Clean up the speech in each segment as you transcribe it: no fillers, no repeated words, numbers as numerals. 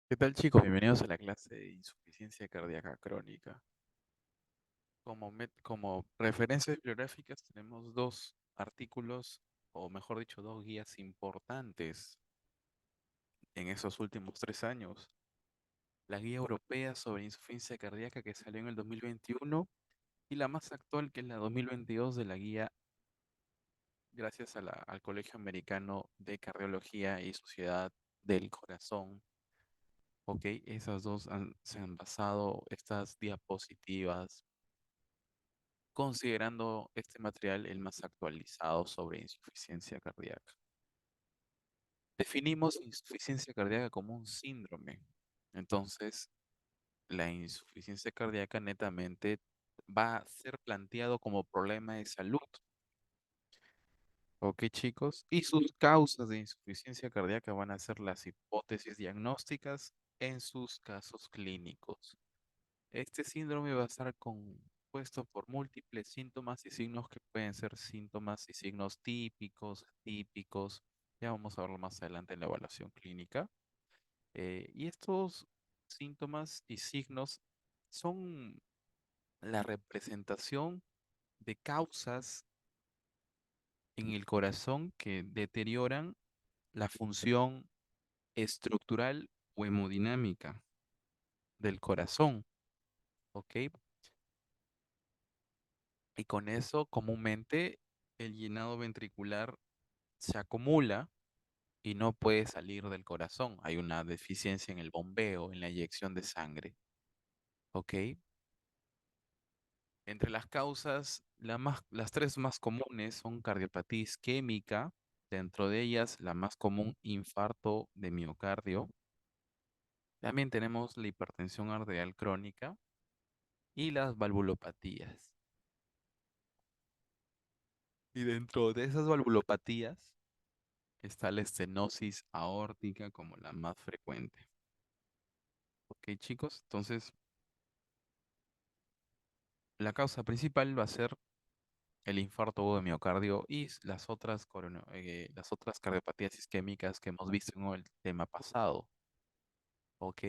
¿Qué tal, chicos? Bienvenidos a la clase de insuficiencia cardíaca crónica. Como referencias bibliográficas tenemos dos artículos, o mejor dicho, dos guías importantes en esos últimos 3 años. La guía europea sobre insuficiencia cardíaca que salió en el 2021 y la más actual que es la 2022 de la guía gracias a al Colegio Americano de Cardiología y Sociedad del Corazón. Ok, esas dos se han basado estas diapositivas considerando este material el más actualizado sobre insuficiencia cardíaca. Definimos insuficiencia cardíaca como un síndrome. Entonces, la insuficiencia cardíaca netamente va a ser planteado como problema de salud. ¿Ok, chicos? Y sus causas de insuficiencia cardíaca van a ser las hipótesis diagnósticas en sus casos clínicos. Este síndrome va a estar compuesto por múltiples síntomas y signos que pueden ser síntomas y signos típicos, atípicos. Ya vamos a verlo más adelante en la evaluación clínica. Y estos síntomas y signos son la representación de causas en el corazón que deterioran la función estructural o hemodinámica del corazón. ¿Ok? Y con eso, comúnmente, el llenado ventricular se acumula y no puede salir del corazón. Hay una deficiencia en el bombeo, en la eyección de sangre. ¿Ok? Entre las causas, las tres más comunes son cardiopatía isquémica, dentro de ellas la más común, infarto de miocardio. También tenemos la hipertensión arterial crónica y las valvulopatías. Y dentro de esas valvulopatías, está la estenosis aórtica como la más frecuente. Ok, chicos, entonces la causa principal va a ser el infarto agudo de miocardio y las otras cardiopatías isquémicas que hemos visto en el tema pasado. Ok,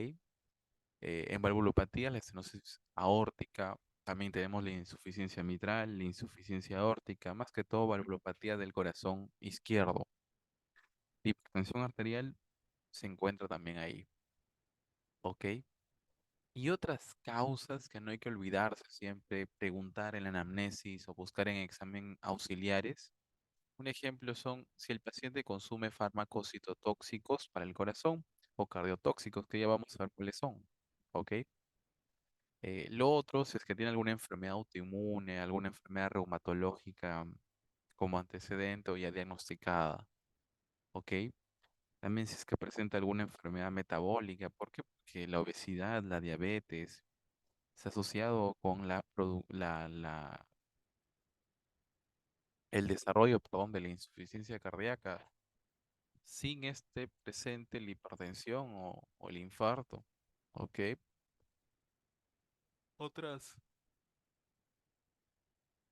en valvulopatía, la estenosis aórtica, también tenemos la insuficiencia mitral, la insuficiencia aórtica, más que todo valvulopatía del corazón izquierdo. La hipertensión arterial se encuentra también ahí. Ok. Y otras causas que no hay que olvidarse siempre, preguntar en la anamnesis o buscar en examen auxiliares. Un ejemplo son si el paciente consume fármacos citotóxicos para el corazón o cardiotóxicos, que ya vamos a ver cuáles son. ¿Ok? Lo otro, si es que tiene alguna enfermedad autoinmune, alguna enfermedad reumatológica como antecedente o ya diagnosticada. ¿Ok? También si es que presenta alguna enfermedad metabólica. ¿Por qué? Porque la obesidad, la diabetes es asociado con el desarrollo, perdón, de la insuficiencia cardíaca sin este presente la hipertensión o el infarto. ¿Ok? Otras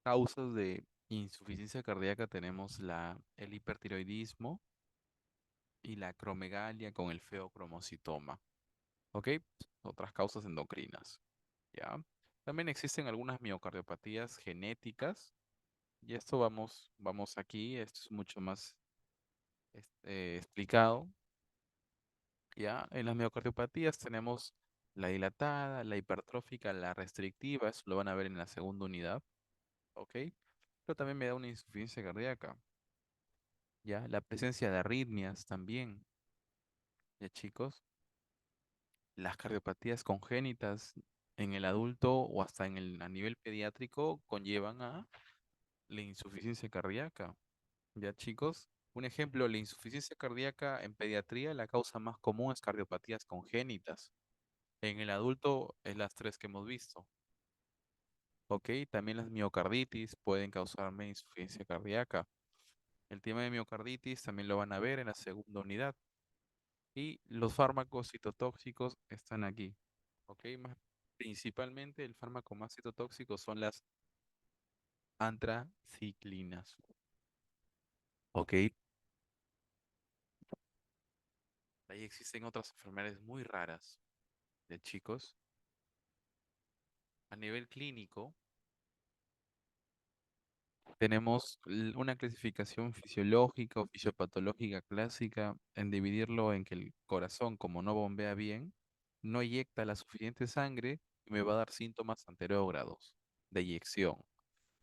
causas de insuficiencia cardíaca tenemos el hipertiroidismo y la acromegalia con el feocromocitoma. ¿Ok? Otras causas endocrinas. ¿Ya? También existen algunas miocardiopatías genéticas. Y esto vamos aquí, esto es mucho más explicado. ¿Ya? En las miocardiopatías tenemos la dilatada, la hipertrófica, la restrictiva, eso lo van a ver en la segunda unidad, ¿ok? Pero también me da una insuficiencia cardíaca, ¿ya? La presencia de arritmias también, ¿ya, chicos? Las cardiopatías congénitas en el adulto o hasta a nivel pediátrico conllevan a la insuficiencia cardíaca, ¿ya, chicos? Un ejemplo, la insuficiencia cardíaca en pediatría, la causa más común es cardiopatías congénitas. En el adulto es las tres que hemos visto. Ok, también las miocarditis pueden causarme insuficiencia cardíaca. El tema de miocarditis también lo van a ver en la segunda unidad. Y los fármacos citotóxicos están aquí. Ok, principalmente el fármaco más citotóxico son las antraciclinas. Ok, la Ahí existen otras enfermedades muy raras de chicos. A nivel clínico, tenemos una clasificación fisiológica o fisiopatológica clásica en dividirlo en que el corazón, como no bombea bien, no eyecta la suficiente sangre y me va a dar síntomas anterógrados de eyección.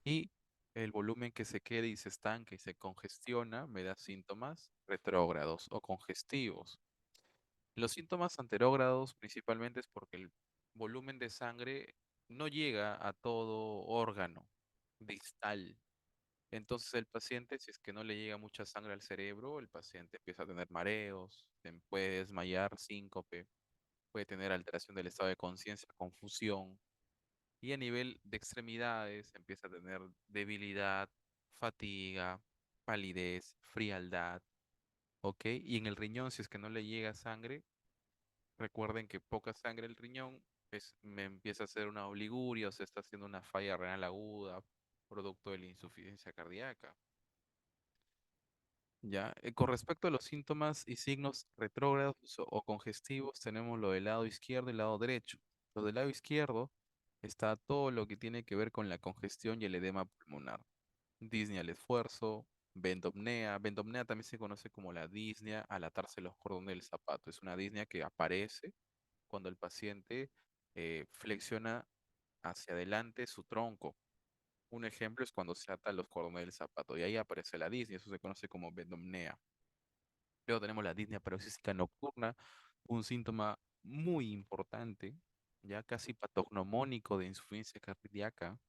Y el volumen que se queda y se estanca y se congestiona me da síntomas retrógrados o congestivos. Los síntomas anterógrados principalmente es porque el volumen de sangre no llega a todo órgano distal. Entonces el paciente, si es que no le llega mucha sangre al cerebro, el paciente empieza a tener mareos, puede desmayar, síncope, puede tener alteración del estado de conciencia, confusión. Y a nivel de extremidades empieza a tener debilidad, fatiga, palidez, frialdad, ¿ok? Y en el riñón, si es que no le llega sangre, recuerden que poca sangre el riñón me empieza a hacer una oliguria o se está haciendo una falla renal aguda, producto de la insuficiencia cardíaca. Ya, con respecto a los síntomas y signos retrógrados o congestivos, tenemos lo del lado izquierdo y el lado derecho. Lo del lado izquierdo está todo lo que tiene que ver con la congestión y el edema pulmonar. Disnea al esfuerzo, vendopnea. Vendopnea también se conoce como la disnea al atarse los cordones del zapato. Es una disnea que aparece cuando el paciente flexiona hacia adelante su tronco. Un ejemplo es cuando se ata los cordones del zapato y ahí aparece la disnea, eso se conoce como vendopnea. Luego tenemos la disnea paroxística nocturna, un síntoma muy importante, ya casi patognomónico de insuficiencia cardíaca.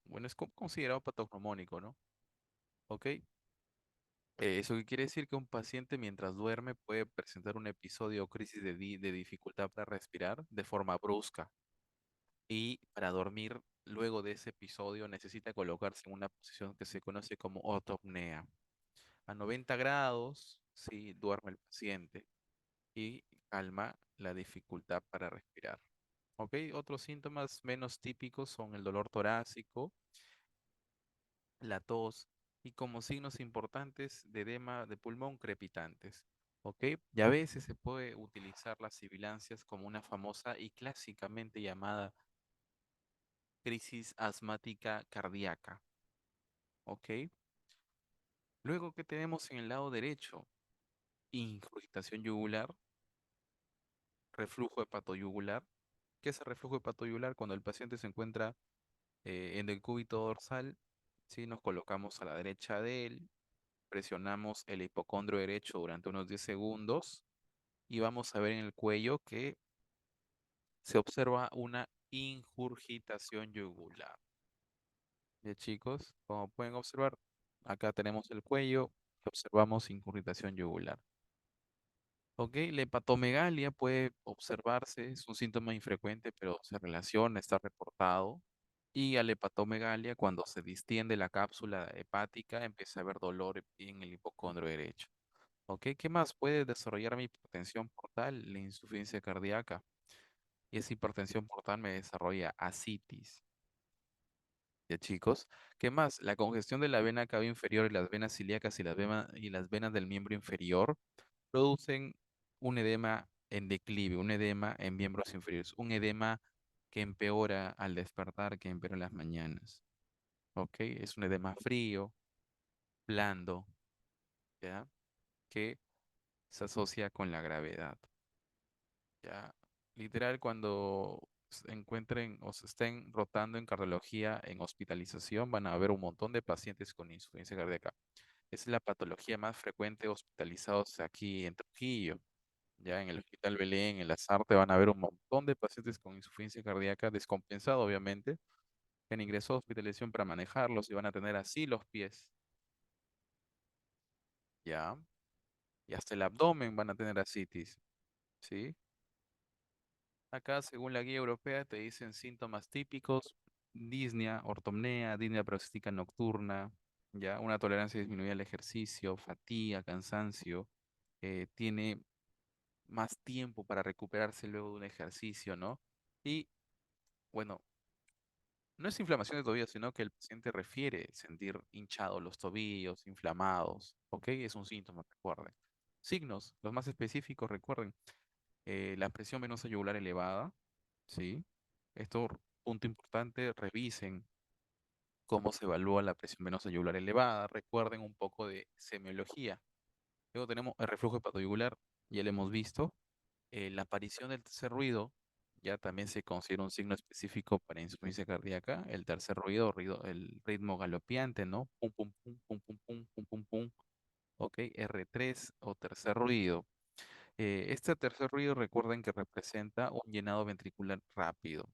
Bueno, es considerado patognomónico, ¿no? ¿Ok? Eso que quiere decir que un paciente mientras duerme puede presentar un episodio o crisis de dificultad para respirar de forma brusca. Y para dormir, luego de ese episodio, necesita colocarse en una posición que se conoce como otopnea. A 90 grados, sí, duerme el paciente y calma la dificultad para respirar. ¿Ok? Otros síntomas menos típicos son el dolor torácico, la tos y como signos importantes de edema de pulmón crepitantes. ¿Ok? Y a veces se puede utilizar las sibilancias como una famosa y clásicamente llamada crisis asmática cardíaca. ¿Ok? Luego, ¿qué tenemos en el lado derecho? Ingurgitación yugular, reflujo hepatoyugular. ¿Qué es el reflujo hepatoyugular? Cuando el paciente se encuentra en el cúbito dorsal, ¿sí? Nos colocamos a la derecha de él, presionamos el hipocondrio derecho durante unos 10 segundos y vamos a ver en el cuello que se observa una ingurgitación yugular. Ya chicos, como pueden observar, acá tenemos el cuello y observamos ingurgitación yugular. Ok, la hepatomegalia puede observarse, es un síntoma infrecuente, pero se relaciona, está reportado. Y a la hepatomegalia, cuando se distiende la cápsula hepática, empieza a haber dolor en el hipocondrio derecho. Ok, ¿qué más puede desarrollar mi hipertensión portal? La insuficiencia cardíaca. Y esa hipertensión portal me desarrolla ascitis. Ya chicos, ¿qué más? La congestión de la vena cava inferior y las venas ilíacas y las venas del miembro inferior producen un edema en declive, un edema en miembros inferiores, un edema que empeora al despertar, que empeora en las mañanas. ¿Ok? Es un edema frío, blando, ¿ya? Que se asocia con la gravedad, ¿ya? Literal, cuando se encuentren o se estén rotando en cardiología, en hospitalización, van a ver un montón de pacientes con insuficiencia cardíaca. Es la patología más frecuente hospitalizados aquí en Trujillo. Ya en el Hospital Belén, en la SARTE, van a ver un montón de pacientes con insuficiencia cardíaca descompensado, obviamente, que han ingresado a hospitalización para manejarlos y van a tener así los pies, ¿ya? Y hasta el abdomen van a tener ascitis, ¿sí? Acá, según la guía europea, te dicen síntomas típicos, disnea, ortopnea, disnea paroxística nocturna, ¿ya? Una tolerancia disminuida al ejercicio, fatiga, cansancio, tiene más tiempo para recuperarse luego de un ejercicio, ¿no? Y bueno, no es inflamación de tobillos, sino que el paciente refiere sentir hinchados los tobillos, inflamados, ¿ok? Es un síntoma, recuerden. signos, los más específicos, recuerden, la presión venosa yugular elevada, ¿sí? Esto, punto importante, revisen cómo se evalúa la presión venosa yugular elevada, recuerden un poco de semiología. Luego tenemos el reflujo hepatoyugular, ya lo hemos visto. La aparición del tercer ruido ya también se considera un signo específico para insuficiencia cardíaca. El tercer ruido, el ritmo galopiante, ¿no? Pum, pum, pum, pum, pum, pum, pum, pum, pum. Ok, R3 o tercer ruido. Este tercer ruido recuerden que representa un llenado ventricular rápido,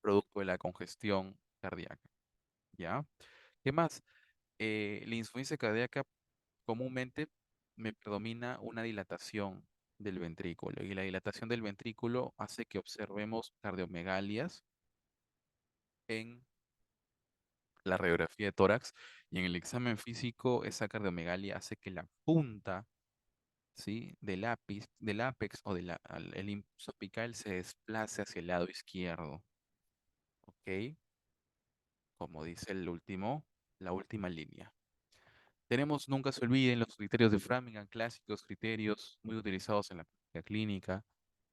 producto de la congestión cardíaca. ¿Ya? ¿Qué más? La insuficiencia cardíaca comúnmente me predomina una dilatación del ventrículo y la dilatación del ventrículo hace que observemos cardiomegalias en la radiografía de tórax y en el examen físico esa cardiomegalia hace que la punta, ¿sí? del ápex o el impulso apical se desplace hacia el lado izquierdo, ¿ok? Como dice la última línea. Tenemos, nunca se olviden, los criterios de Framingham, clásicos criterios muy utilizados en la práctica clínica.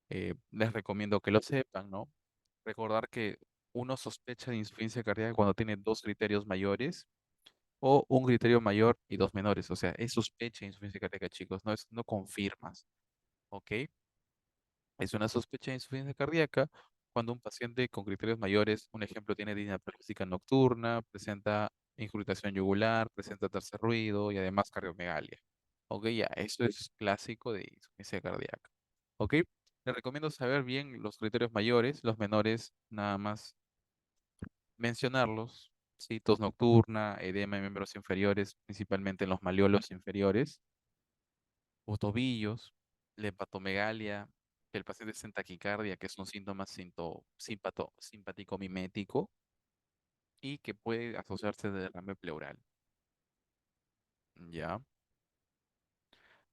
Les recomiendo que lo sepan, ¿no? Recordar que uno sospecha de insuficiencia cardíaca cuando tiene dos criterios mayores o un criterio mayor y dos menores. O sea, es sospecha de insuficiencia cardíaca, chicos, no confirmas, ¿ok? Es una sospecha de insuficiencia cardíaca cuando un paciente con criterios mayores, un ejemplo, tiene disnea plástica nocturna, presenta incrustación yugular, presenta tercer ruido y además cardiomegalia. Ok, ya, eso es clásico de insuficiencia cardíaca. Ok, le recomiendo saber bien los criterios mayores, los menores, nada más mencionarlos. Sí, tos nocturna, edema de miembros inferiores, principalmente en los malleolos inferiores o tobillos, la hepatomegalia, que el paciente siente taquicardia, que es un síntoma simpático mimético y que puede asociarse de derrame pleural. ¿Ya?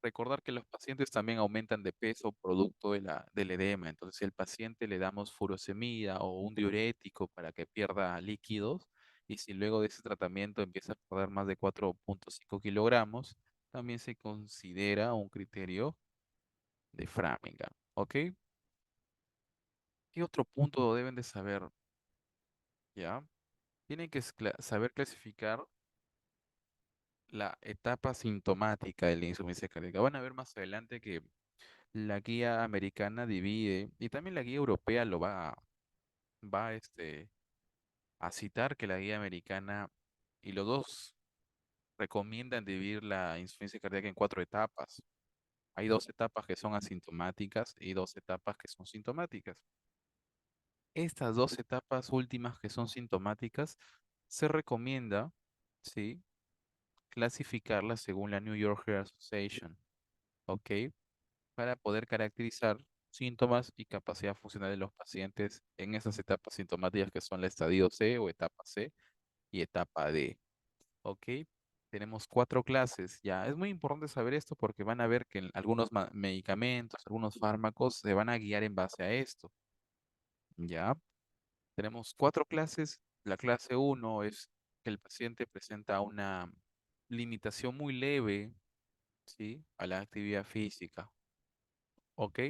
Recordar que los pacientes también aumentan de peso producto del edema. Entonces, si al paciente le damos furosemida o un diurético para que pierda líquidos, y si luego de ese tratamiento empieza a perder más de 4,5 kilogramos, también se considera un criterio de Framingham. ¿Ok? ¿Qué otro punto deben de saber? ¿Ya? Tienen que saber clasificar la etapa sintomática de la insuficiencia cardíaca. Van a ver más adelante que la guía americana divide, y también la guía europea va a citar que la guía americana y los dos recomiendan dividir la insuficiencia cardíaca en cuatro etapas. Hay dos etapas que son asintomáticas y dos etapas que son sintomáticas. Estas dos etapas últimas que son sintomáticas se recomienda, ¿sí? Clasificarlas según la New York Heart Association, ¿ok? Para poder caracterizar síntomas y capacidad funcional de los pacientes en esas etapas sintomáticas que son la estadio C o etapa C y etapa D, ¿ok? Tenemos cuatro clases, ya. Es muy importante saber esto porque van a ver que algunos medicamentos, algunos fármacos se van a guiar en base a esto, ¿ya? Tenemos cuatro clases. La clase uno es que el paciente presenta una limitación muy leve, ¿sí? A la actividad física, ¿ok?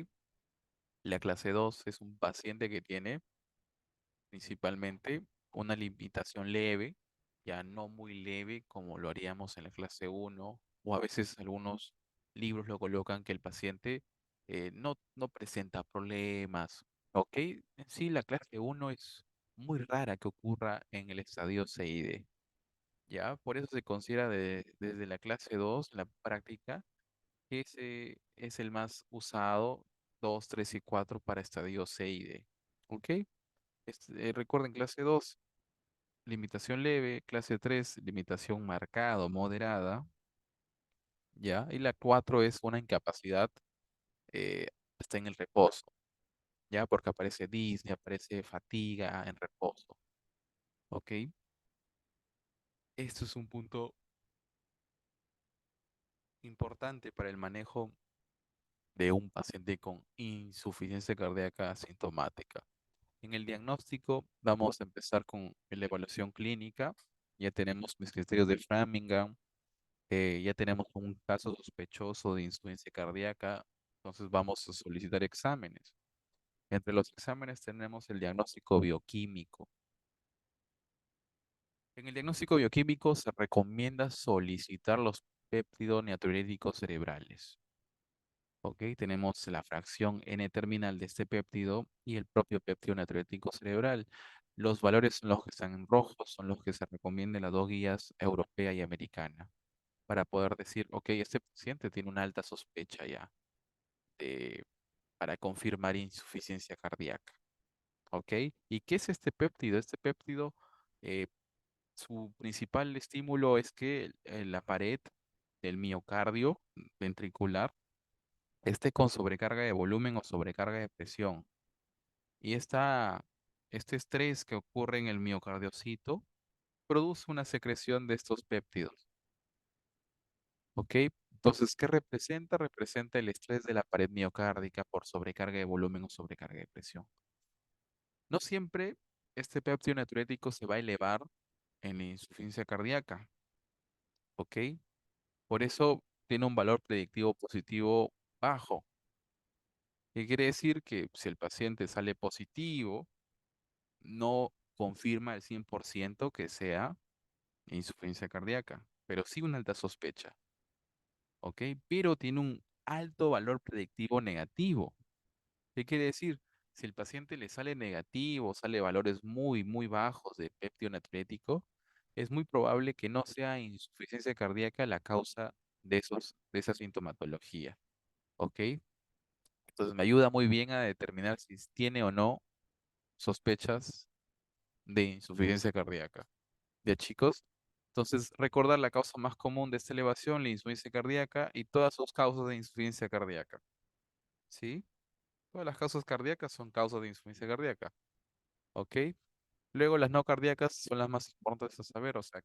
La clase 2 es un paciente que tiene principalmente una limitación leve, ya no muy leve como lo haríamos en la clase uno o a veces algunos libros lo colocan que el paciente no presenta problemas, ¿ok? En sí, la clase uno es muy rara que ocurra en el estadio C y D, ¿ya? Por eso se considera desde la clase 2 la práctica. Ese es el más usado, 2, 3 y 4 para estadio C y D. ¿Ok? Recuerden, clase 2 limitación leve, clase 3 limitación marcada o moderada, ¿ya? Y la 4 es una incapacidad está en el reposo, ¿ya? Porque aparece disnea, aparece fatiga en reposo, ¿ok? Esto es un punto importante para el manejo de un paciente con insuficiencia cardíaca asintomática. En el diagnóstico vamos a empezar con la evaluación clínica. Ya tenemos mis criterios de Framingham, Ya tenemos un caso sospechoso de insuficiencia cardíaca, entonces vamos a solicitar exámenes. Entre los exámenes tenemos el diagnóstico bioquímico. En el diagnóstico bioquímico se recomienda solicitar los péptidos natriuréticos cerebrales. ¿Ok? Tenemos la fracción N terminal de este péptido y el propio péptido natriurético cerebral. Los valores son los que están en rojo, son los que se recomiendan en las dos guías europea y americana, para poder decir, ok, este paciente tiene una alta sospecha ya de- para confirmar insuficiencia cardíaca. ¿Ok? ¿Y qué es este péptido? Este péptido, eh, su principal estímulo es que la pared del miocardio ventricular esté con sobrecarga de volumen o sobrecarga de presión. Y este estrés que ocurre en el miocardiocito produce una secreción de estos péptidos. ¿Ok? Entonces, ¿qué representa? Representa el estrés de la pared miocárdica por sobrecarga de volumen o sobrecarga de presión. No siempre este péptido natriurético se va a elevar en la insuficiencia cardíaca. ¿Ok? Por eso tiene un valor predictivo positivo bajo. ¿Qué quiere decir? Que si el paciente sale positivo, no confirma al 100% que sea insuficiencia cardíaca, pero sí una alta sospecha, ¿ok? Pero tiene un alto valor predictivo negativo. ¿Qué quiere decir? Si el paciente le sale negativo, sale valores muy, muy bajos de péptido natriurético, es muy probable que no sea insuficiencia cardíaca la causa de esa sintomatología, ¿ok? Entonces me ayuda muy bien a determinar si tiene o no sospechas de insuficiencia cardíaca. ¿Ya, chicos? Entonces, recordar la causa más común de esta elevación, la insuficiencia cardíaca y todas sus causas de insuficiencia cardíaca. ¿Sí? Todas las causas cardíacas son causas de insuficiencia cardíaca. ¿Ok? Luego, las no cardíacas son las más importantes a saber. O sea,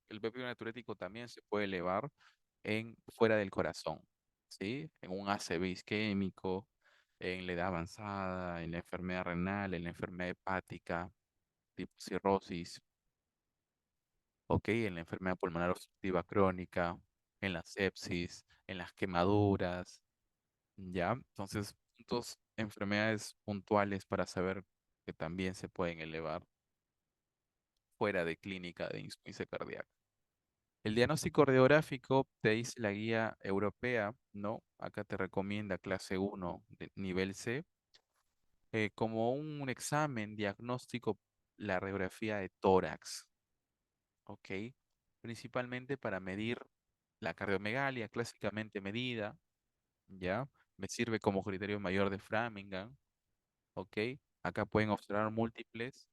el péptido natriurético también se puede elevar fuera del corazón. ¿Sí? En un ACV isquémico, en la edad avanzada, en la enfermedad renal, en la enfermedad hepática, tipo cirrosis. ¿Ok? En la enfermedad pulmonar obstructiva crónica, en la sepsis, en las quemaduras, ¿ya? Entonces, puntos, enfermedades puntuales para saber que también se pueden elevar fuera de clínica de insuficiencia cardíaca. El diagnóstico radiográfico te dice la guía europea, ¿no? Acá te recomienda clase 1 de nivel C, como un examen diagnóstico, la radiografía de tórax. ¿Ok? Principalmente para medir la cardiomegalia clásicamente medida, ¿ya? Me sirve como criterio mayor de Framingham, ¿ok? Acá pueden observar múltiples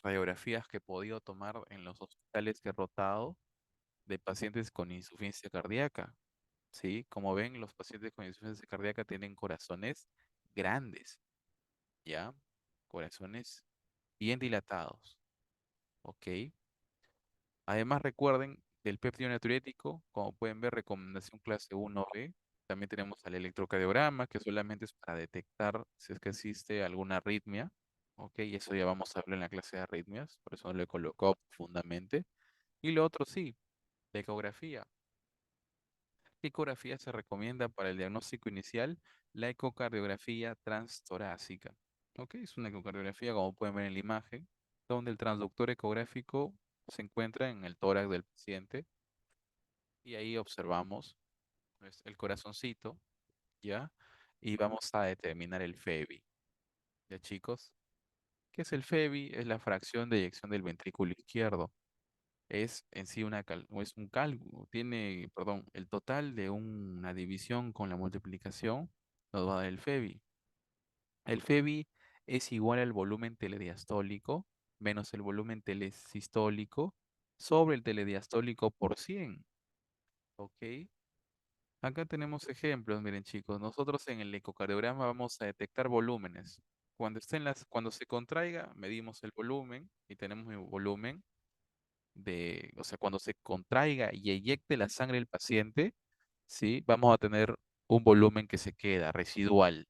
radiografías que he podido tomar en los hospitales que he rotado de pacientes con insuficiencia cardíaca, ¿sí? Como ven, los pacientes con insuficiencia cardíaca tienen corazones grandes, ¿ya? Corazones bien dilatados, ¿ok? Además, recuerden del péptido natriurético, como pueden ver, recomendación clase 1B. También tenemos el electrocardiograma, que solamente es para detectar si es que existe alguna arritmia. Ok, y eso ya vamos a hablar en la clase de arritmias, por eso lo he colocado profundamente. Y lo otro sí, la ecografía. ¿Qué ecografía se recomienda para el diagnóstico inicial? La ecocardiografía transtorácica. Ok, es una ecocardiografía, como pueden ver en la imagen, donde el transductor ecográfico se encuentra en el tórax del paciente y ahí observamos pues, el corazoncito, ¿ya? Y vamos a determinar el FEBI, ¿ya, chicos? ¿Qué es el FEBI? Es la fracción de eyección del ventrículo izquierdo. Es en sí es un cálculo, tiene, perdón, el total de una división con la multiplicación nos va a dar el FEBI. El FEBI es igual al volumen telediastólico menos el volumen telesistólico sobre el telediastólico por 100. ¿Ok? Acá tenemos ejemplos, miren chicos, nosotros en el ecocardiograma vamos a detectar volúmenes. Cuando se contraiga, medimos el volumen y tenemos el volumen o sea, cuando se contraiga y eyecte la sangre del paciente, ¿sí? Vamos a tener un volumen que se queda residual.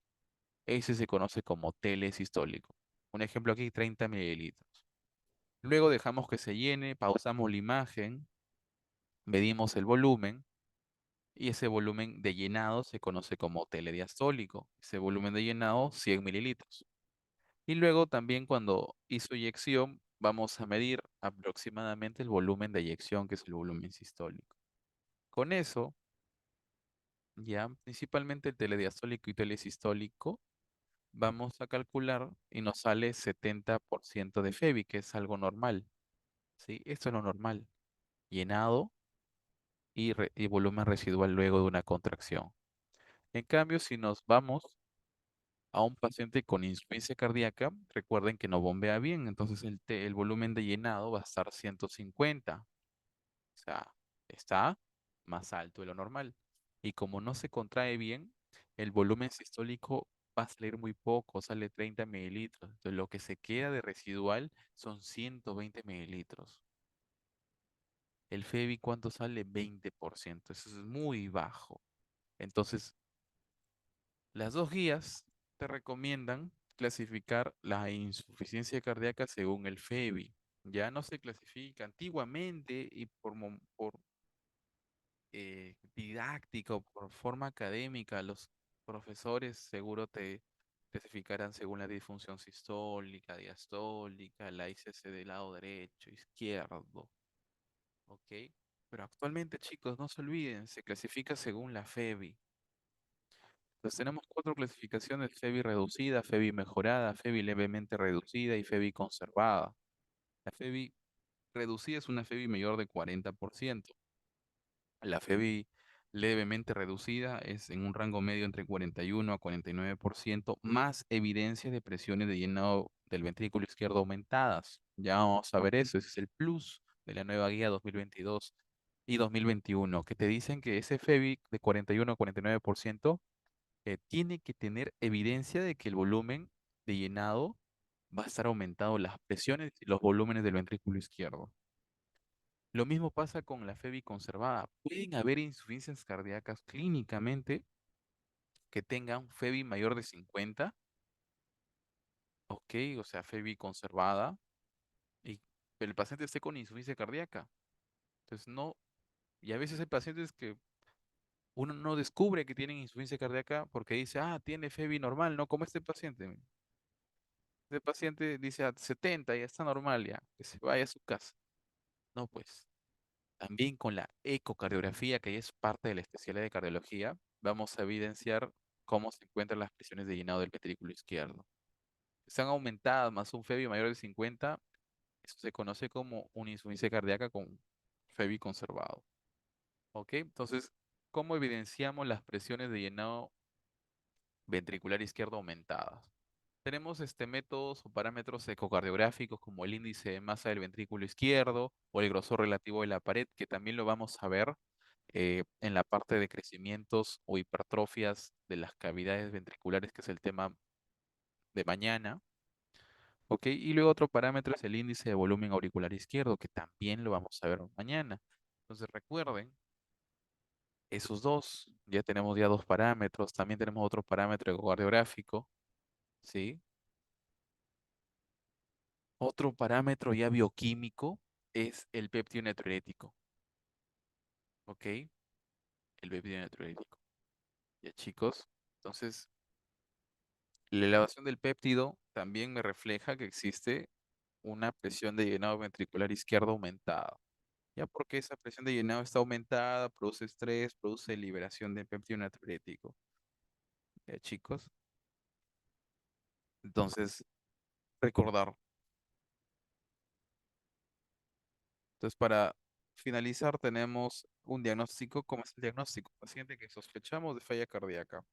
Ese se conoce como telesistólico. Un ejemplo aquí, 30 mililitros. Luego dejamos que se llene, pausamos la imagen, medimos el volumen y ese volumen de llenado se conoce como telediastólico. Ese volumen de llenado, 100 mililitros. Y luego también cuando hizo eyección, vamos a medir aproximadamente el volumen de eyección, que es el volumen sistólico. Con eso, ya principalmente el telediastólico y telesistólico, vamos a calcular y nos sale 70% de FEBI, que es algo normal. ¿Sí? Esto es lo normal. Llenado y volumen residual luego de una contracción. En cambio, si nos vamos a un paciente con insuficiencia cardíaca, recuerden que no bombea bien, entonces el volumen de llenado va a estar 150. O sea, está más alto de lo normal. Y como no se contrae bien, el volumen sistólico va a salir muy poco, sale 30 mililitros. Entonces, lo que se queda de residual son 120 mililitros. El FEBI, ¿cuánto sale? 20%. Eso es muy bajo. Entonces, las dos guías te recomiendan clasificar la insuficiencia cardíaca según el FEBI. Ya no se clasifica antiguamente y por didáctica o por forma académica, los profesores seguro te clasificarán según la disfunción sistólica, diastólica, la ICC del lado derecho, izquierdo, ¿ok? Pero actualmente, chicos, no se olviden, se clasifica según la FEBI. Entonces tenemos cuatro clasificaciones: FEBI reducida, FEBI mejorada, FEBI levemente reducida y FEBI conservada. La FEBI reducida es una FEBI mayor de 40%. La FEBI levemente reducida es en un rango medio entre 41 a 49%, más evidencia de presiones de llenado del ventrículo izquierdo aumentadas. Ya vamos a ver eso, ese es el plus de la nueva guía 2022 y 2021, que te dicen que ese FEBI de 41 a 49% tiene que tener evidencia de que el volumen de llenado va a estar aumentado, las presiones y los volúmenes del ventrículo izquierdo. Lo mismo pasa con la FEBI conservada. Pueden haber insuficiencias cardíacas clínicamente que tengan FEBI mayor de 50, ok, o sea, FEBI conservada, y el paciente esté con insuficiencia cardíaca. Entonces, no, y a veces hay pacientes que uno no descubre que tienen insuficiencia cardíaca porque dice, ah, tiene FEBI normal, no como este paciente. Este paciente dice a 70, ya está normal, ya, que se vaya a su casa. No, pues. También con la ecocardiografía, que es parte de la especialidad de cardiología, vamos a evidenciar cómo se encuentran las presiones de llenado del ventrículo izquierdo. Están aumentadas más un FEBI mayor de 50, eso se conoce como una insuficiencia cardíaca con FEBI conservado. ¿Ok? Entonces, ¿cómo evidenciamos las presiones de llenado ventricular izquierdo aumentadas? Tenemos métodos o parámetros ecocardiográficos como el índice de masa del ventrículo izquierdo o el grosor relativo de la pared, que también lo vamos a ver en la parte de crecimientos o hipertrofias de las cavidades ventriculares, que es el tema de mañana. ¿Ok? Y luego otro parámetro es el índice de volumen auricular izquierdo, que también lo vamos a ver mañana. Entonces recuerden, esos dos, ya tenemos ya dos parámetros, también tenemos otro parámetro ecocardiográfico, ¿sí? Otro parámetro ya bioquímico es el péptido natriurético, ¿ok? El péptido natriurético. Ya chicos, entonces la elevación del péptido también me refleja que existe una presión de llenado ventricular izquierdo aumentada. Ya porque esa presión de llenado está aumentada, produce estrés, produce liberación de péptido natriurético. Ya chicos, entonces recordar. Entonces para finalizar tenemos un diagnóstico. ¿Cómo es el diagnóstico? Paciente que sospechamos de falla cardíaca.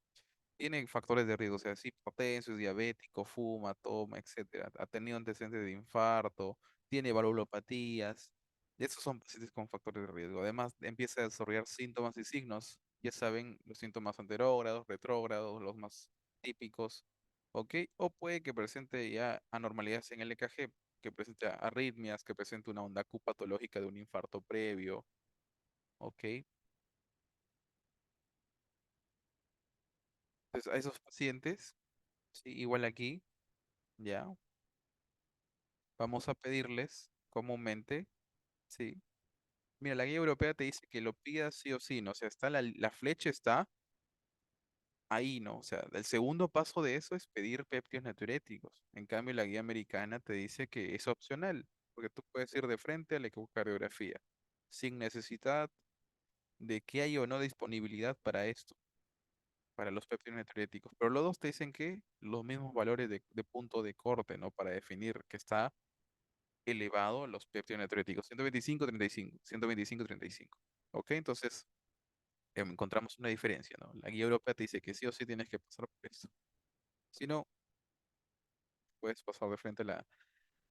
Tiene factores de riesgo, o sea, es hipertenso, es diabético, fuma, toma, etcétera. Ha tenido antecedentes de infarto, tiene valvulopatías. Estos son pacientes con factores de riesgo. Además, empieza a desarrollar síntomas y signos. Ya saben, los síntomas anterógrados, retrógrados, los más típicos. ¿Ok? O puede que presente ya anormalidades en el EKG, que presente arritmias, que presente una onda Q patológica de un infarto previo. ¿Ok? Entonces, a esos pacientes, sí, igual aquí, ya. Vamos a pedirles comúnmente, ¿sí? Mira, la guía europea te dice que lo pidas sí o sí, ¿no? O sea, está la flecha está ahí, ¿no? O sea, el segundo paso de eso es pedir péptidos natriuréticos. En cambio, la guía americana te dice que es opcional, porque tú puedes ir de frente a la ecocardiografía, sin necesidad de que haya o no disponibilidad para esto, para los péptidos natriuréticos. Pero los dos te dicen que los mismos valores de punto de corte, ¿no? Para definir que está elevado los péptidos natriuréticos. 125, 35, 125, 35. ¿Ok? Entonces, encontramos una diferencia, ¿no? La guía europea te dice que sí o sí tienes que pasar por esto. Si no, puedes pasar de frente a la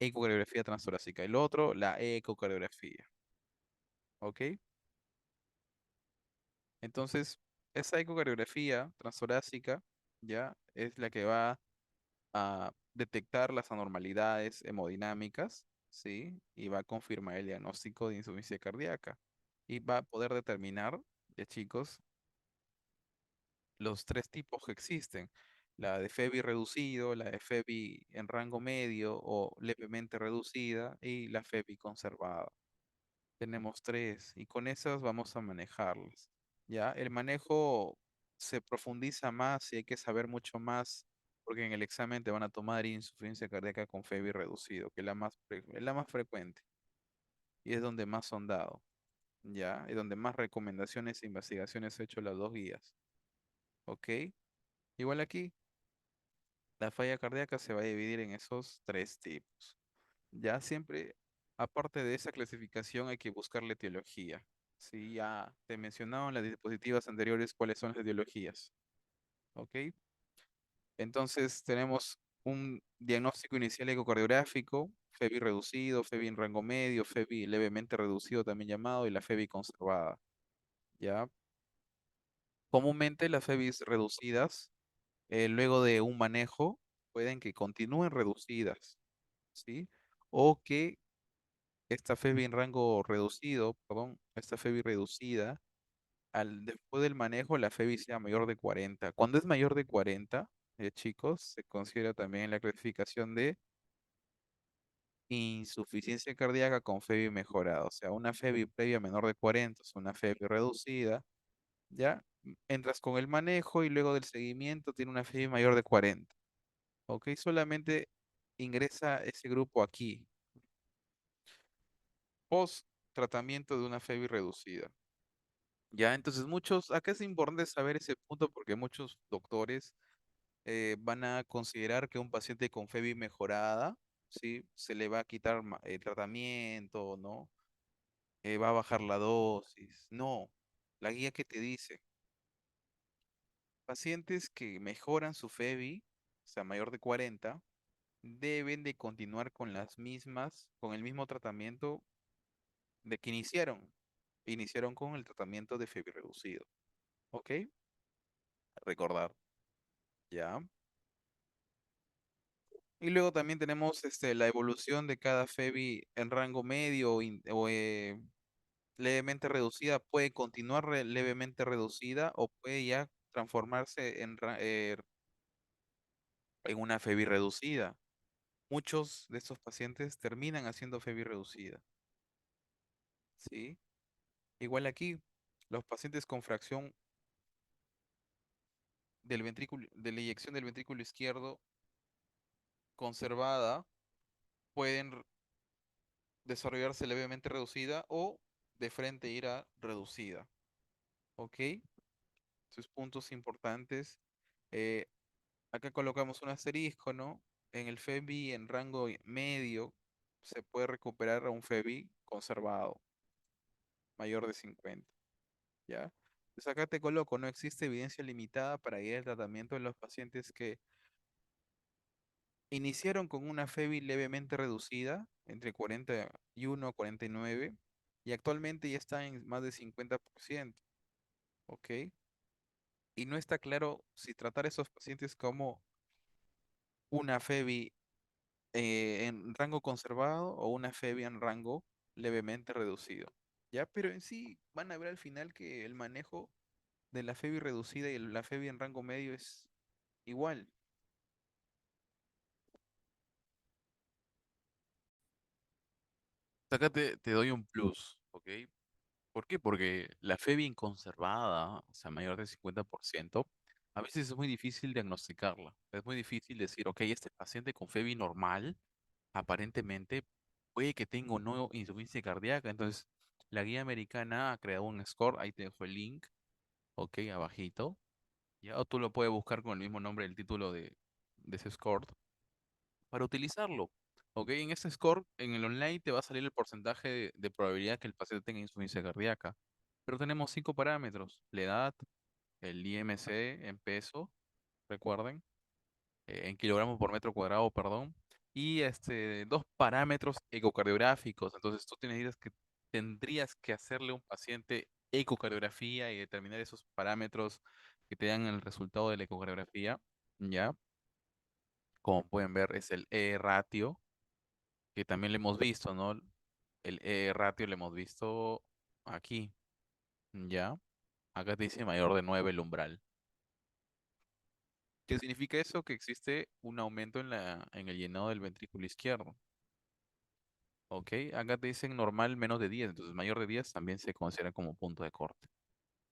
ecocardiografía transtorácica. Y lo otro, la ecocardiografía. ¿Ok? Entonces, esa ecocardiografía transtorácica ya es la que va a detectar las anormalidades hemodinámicas, ¿sí? Y va a confirmar el diagnóstico de insuficiencia cardíaca. Y va a poder determinar, ya chicos, los tres tipos que existen. La de FEBI reducido, la de FEBI en rango medio o levemente reducida y la FEBI conservada. Tenemos tres y con esas vamos a manejarlas. ¿Ya? El manejo se profundiza más y hay que saber mucho más porque en el examen te van a tomar insuficiencia cardíaca con FEBI reducido, que es es la más frecuente y es donde más son dado, ¿ya? Y donde más recomendaciones e investigaciones he hecho las dos guías. ¿Ok? Igual aquí, la falla cardíaca se va a dividir en esos tres tipos. Ya siempre, aparte de esa clasificación, hay que buscar la etiología. Sí, ya te mencionaba en las diapositivas anteriores cuáles son las etiologías. ¿Ok? Entonces tenemos un diagnóstico inicial ecocardiográfico, FEBI reducido, FEBI en rango medio, FEBI levemente reducido también llamado y la FEBI conservada. ¿Ya? Comúnmente las FEBIs reducidas, luego de un manejo, pueden que continúen reducidas, ¿sí? O que esta FEBI en rango reducido, perdón, esta FEBI reducida, después del manejo, la FEBI sea mayor de 40. Cuando es mayor de 40, chicos, se considera también la clasificación de insuficiencia cardíaca con FEBI mejorada. O sea, una FEBI previa menor de 40 es una FEBI reducida, ¿ya? Entras con el manejo y luego del seguimiento tiene una FEBI mayor de 40. ¿Ok? Solamente ingresa ese grupo aquí, post tratamiento de una FEBI reducida. Ya, entonces acá es importante saber ese punto porque muchos doctores van a considerar que un paciente con FEBI mejorada, ¿sí? Se le va a quitar el tratamiento, ¿no? Va a bajar la dosis. No, la guía que te dice, pacientes que mejoran su FEBI, o sea, mayor de 40, deben de continuar con las mismas, con el mismo tratamiento de que iniciaron. Iniciaron con el tratamiento de FEBI reducido. ¿Ok? Recordar, ¿ya? Y luego también tenemos la evolución de cada FEBI en rango medio o levemente reducida. Puede continuar levemente reducida o puede ya transformarse en una FEBI reducida. Muchos de estos pacientes terminan haciendo FEBI reducida. ¿Sí? Igual aquí, los pacientes con fracción del ventrículo, de la eyección del ventrículo izquierdo conservada pueden desarrollarse levemente reducida o de frente ir a reducida. ¿Ok? Sus puntos importantes. Eh, Acá colocamos un asterisco, ¿no? En el FEBI en rango medio se puede recuperar a un FEBI conservado, mayor de 50, ¿ya? Pues acá te coloco, no existe evidencia limitada para guiar el tratamiento en los pacientes que iniciaron con una FEBI levemente reducida, entre 41 y 49, y actualmente ya está en más de 50%, ¿ok? Y no está claro si tratar a esos pacientes como una FEBI en rango conservado o una FEBI en rango levemente reducido. ¿Ya? Pero en sí van a ver al final que el manejo de la FEBI reducida y la FEBI en rango medio es igual. Acá te doy un plus, ¿ok? ¿Por qué? Porque la fe bien conservada, o sea, mayor del 50%, a veces es muy difícil diagnosticarla. Es muy difícil decir, ok, este paciente con FEBI normal, aparentemente, puede que tenga o no insuficiencia cardíaca. Entonces, la guía americana ha creado un score, ahí te dejo el link, ok, abajito. Ya, o tú lo puedes buscar con el mismo nombre del título de ese score para utilizarlo. Ok, en ese score, en el online te va a salir el porcentaje de probabilidad que el paciente tenga insuficiencia cardíaca. Pero tenemos cinco parámetros: la edad, el IMC en peso, recuerden, en kilogramos por metro cuadrado, perdón, y dos parámetros ecocardiográficos. Entonces tú tendrías que hacerle a un paciente ecocardiografía y determinar esos parámetros que te dan el resultado de la ecocardiografía, ¿ya? Como pueden ver, es el E-ratio, que también lo hemos visto, ¿no? El E-ratio lo hemos visto aquí, ¿ya? Acá te dice mayor de 9 el umbral. ¿Qué significa eso? Que existe un aumento en el llenado del ventrículo izquierdo. ¿Ok? Acá te dicen normal menos de 10, entonces mayor de 10 también se considera como punto de corte.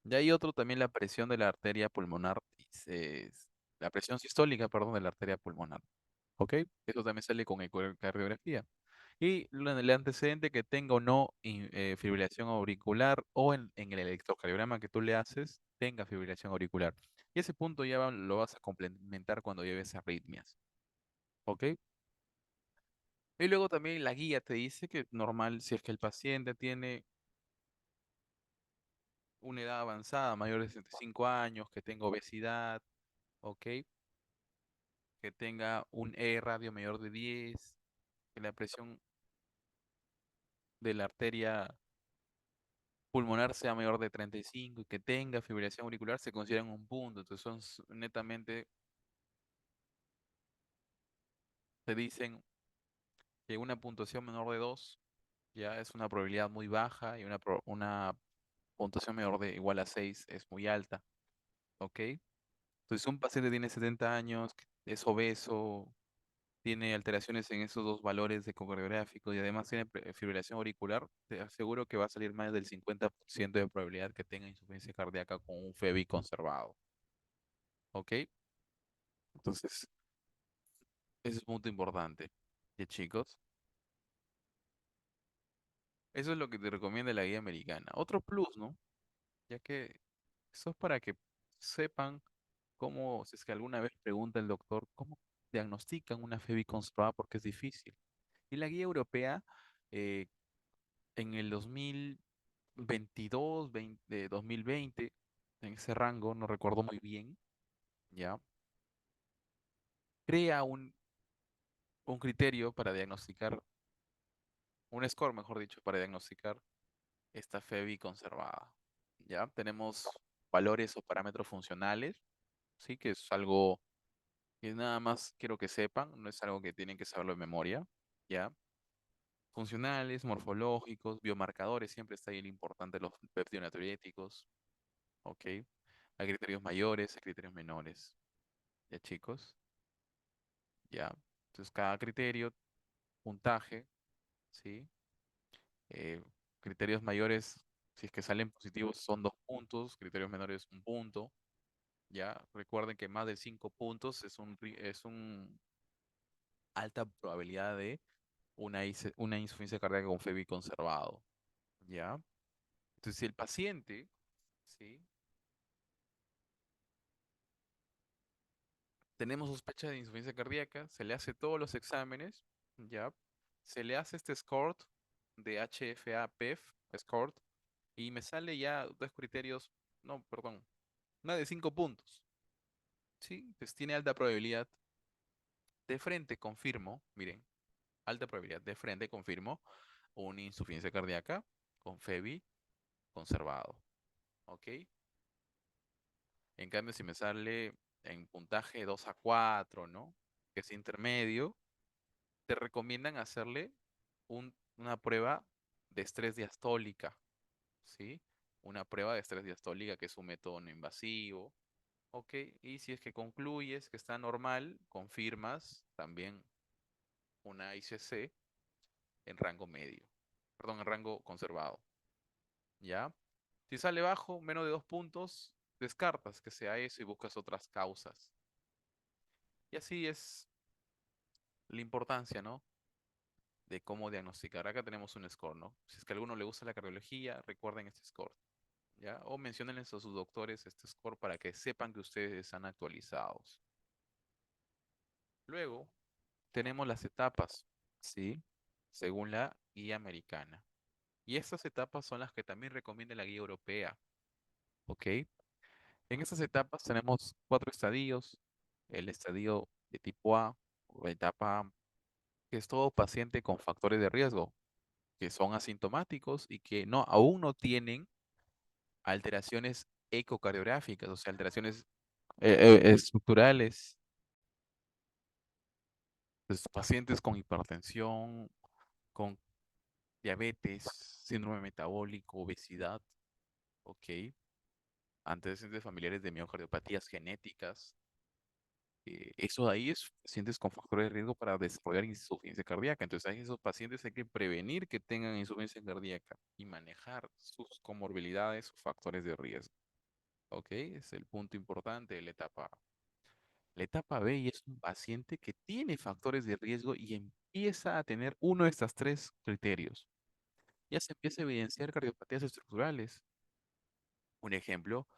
Y hay otro también, la presión de la arteria pulmonar, la presión sistólica, perdón, de la arteria pulmonar. ¿Ok? Eso también sale con ecocardiografía. Y el antecedente que tenga o no fibrilación auricular o en el electrocardiograma que tú le haces, tenga fibrilación auricular. Y ese punto ya lo vas a complementar cuando lleves arritmias. ¿Ok? Y luego también la guía te dice que normal, si es que el paciente tiene una edad avanzada, mayor de 65 años, que tenga obesidad, ¿ok? Que tenga un E-radio mayor de 10, que la presión de la arteria pulmonar sea mayor de 35 y que tenga fibrilación auricular, se consideran un punto. Entonces netamente, te dicen que una puntuación menor de 2 ya es una probabilidad muy baja y una puntuación menor de igual a 6 es muy alta, ¿ok? Entonces, un paciente tiene 70 años, que es obeso, tiene alteraciones en esos dos valores ecocardiográficos y además tiene fibrilación auricular, te aseguro que va a salir más del 50% de probabilidad que tenga insuficiencia cardíaca con un FEBI conservado. ¿Ok? Entonces, ese es un punto importante. ¿Y chicos? Eso es lo que te recomienda la guía americana. Otro plus, ¿no? Ya que eso es para que sepan cómo, si es que alguna vez pregunta el doctor, cómo diagnostican una FEBI conservada porque es difícil. Y la guía europea, eh, en el 2022, 2020, en ese rango, no recuerdo muy bien, ¿ya? Crea un criterio para diagnosticar, un score, mejor dicho, para diagnosticar esta FEBI conservada. ¿Ya? Tenemos valores o parámetros funcionales, ¿sí? Que es algo que nada más quiero que sepan, no es algo que tienen que saberlo de memoria, ¿ya? Funcionales, morfológicos, biomarcadores, siempre está ahí el importante, los peptidonatriuréticos, ¿ok? Hay criterios mayores, hay criterios menores, ¿ya chicos? ¿Ya? Entonces cada criterio, puntaje, ¿sí? Eh, criterios mayores, si es que salen positivos, son 2 puntos, criterios menores, 1 punto. Ya recuerden que más de 5 puntos es un alta probabilidad de una insuficiencia cardíaca con FEBI conservado. ¿Ya? Entonces, si el paciente, ¿sí? Tenemos sospecha de insuficiencia cardíaca, se le hace todos los exámenes, ¿ya? Se le hace este SCORT de HFA-PEF, SCORT, y me sale ya 2 criterios, no, perdón, más de 5 puntos, ¿sí? Entonces tiene alta probabilidad. De frente confirmo, miren, alta probabilidad de frente confirmo una insuficiencia cardíaca con FEBI conservado, ¿ok? En cambio, si me sale en puntaje 2 a 4, ¿no? Que es intermedio, te recomiendan hacerle una prueba de estrés diastólica, ¿sí? Una prueba de estrés diastólica que es un método no invasivo, ¿ok? Y si es que concluyes que está normal, confirmas también una ICC en rango medio, perdón, en rango conservado. ¿ya? Si sale bajo, menos de 2 puntos, descartas que sea eso y buscas otras causas. Y así es la importancia, ¿no? De cómo diagnosticar. Acá tenemos un score, ¿no? Si es que a alguno le gusta la cardiología, recuerden este score, ¿ya? O menciónenles a sus doctores este score para que sepan que ustedes están actualizados. Luego, tenemos las etapas, ¿sí? Según la guía americana. Y estas etapas son las que también recomienda la guía europea, ¿ok? En estas etapas tenemos 4 estadios. El estadio de tipo A o etapa A, que es todo paciente con factores de riesgo, que son asintomáticos y que no, aún no tienen alteraciones ecocardiográficas, o sea, alteraciones estructurales. Pues, pacientes con hipertensión, con diabetes, síndrome metabólico, obesidad, ¿ok? Antecedentes familiares de miocardiopatías genéticas. Eso de ahí es pacientes con factores de riesgo para desarrollar insuficiencia cardíaca. Entonces, a esos pacientes hay que prevenir que tengan insuficiencia cardíaca y manejar sus comorbilidades o factores de riesgo. ¿Ok? Es el punto importante de la etapa A. La etapa B y es un paciente que tiene factores de riesgo y empieza a tener uno de estos 3 criterios. Ya se empieza a evidenciar cardiopatías estructurales. Un ejemplo,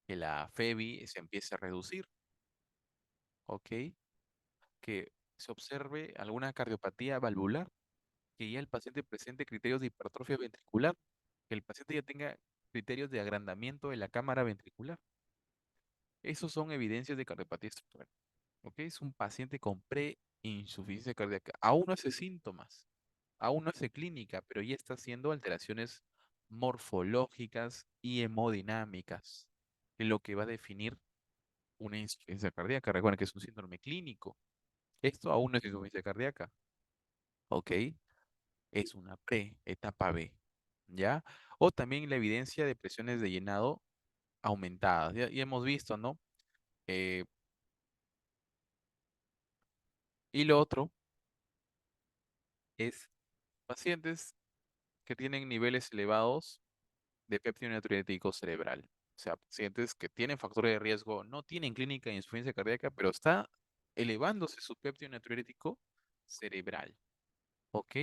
que la FEBI se empiece a reducir, ¿ok? Que se observe alguna cardiopatía valvular, que ya el paciente presente criterios de hipertrofia ventricular, que el paciente ya tenga criterios de agrandamiento de la cámara ventricular. Esos son evidencias de cardiopatía estructural. ¿Ok? Es un paciente con preinsuficiencia cardíaca. Aún no hace síntomas, aún no hace clínica, pero ya está haciendo alteraciones morfológicas y hemodinámicas, en lo que va a definir una insuficiencia cardíaca. Recuerden que es un síndrome clínico. Esto aún no es insuficiencia cardíaca, ¿ok? Es una etapa B, ¿ya? O también la evidencia de presiones de llenado aumentadas. Ya hemos visto, ¿no? Eh, y lo otro es pacientes que tienen niveles elevados de péptido natriurético cerebral. O sea, pacientes que tienen factores de riesgo, no tienen clínica de insuficiencia cardíaca, pero está elevándose su péptido natriurético cerebral. ¿Ok?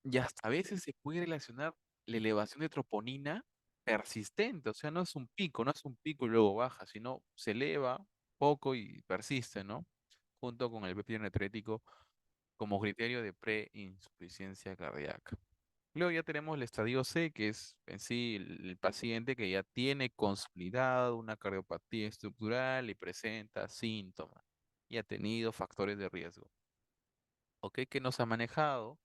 Y hasta a veces se puede relacionar la elevación de troponina persistente. O sea, no es un pico, no es un pico y luego baja, sino se eleva poco y persiste, ¿no? Junto con el péptido natriurético como criterio de preinsuficiencia cardíaca. Luego ya tenemos el estadio C, que es en sí el paciente que ya tiene consolidado una cardiopatía estructural y presenta síntomas y ha tenido factores de riesgo. ¿Ok? Que nos ha manejado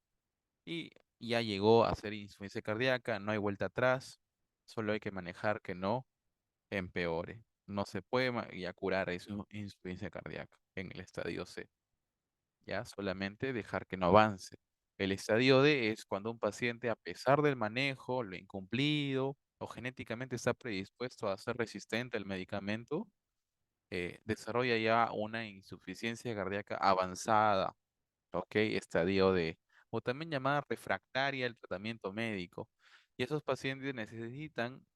y ya llegó a ser insuficiencia cardíaca, no hay vuelta atrás, solo hay que manejar que no empeore. No se puede ya curar eso, insuficiencia cardíaca en el estadio C. Ya solamente dejar que no avance. El estadio D es cuando un paciente, a pesar del manejo, lo incumplido o genéticamente está predispuesto a ser resistente al medicamento, desarrolla ya una insuficiencia cardíaca avanzada, ¿ok? Estadio D, o también llamada refractaria al tratamiento médico. Y esos pacientes necesitan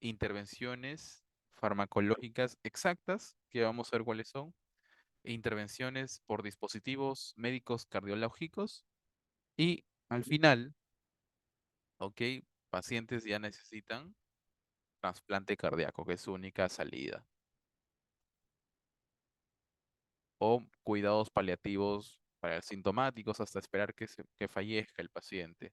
intervenciones farmacológicas exactas, que vamos a ver cuáles son, intervenciones por dispositivos médicos cardiológicos y al final, ok, pacientes ya necesitan trasplante cardíaco, que es su única salida, o cuidados paliativos para sintomáticos hasta esperar que fallezca el paciente.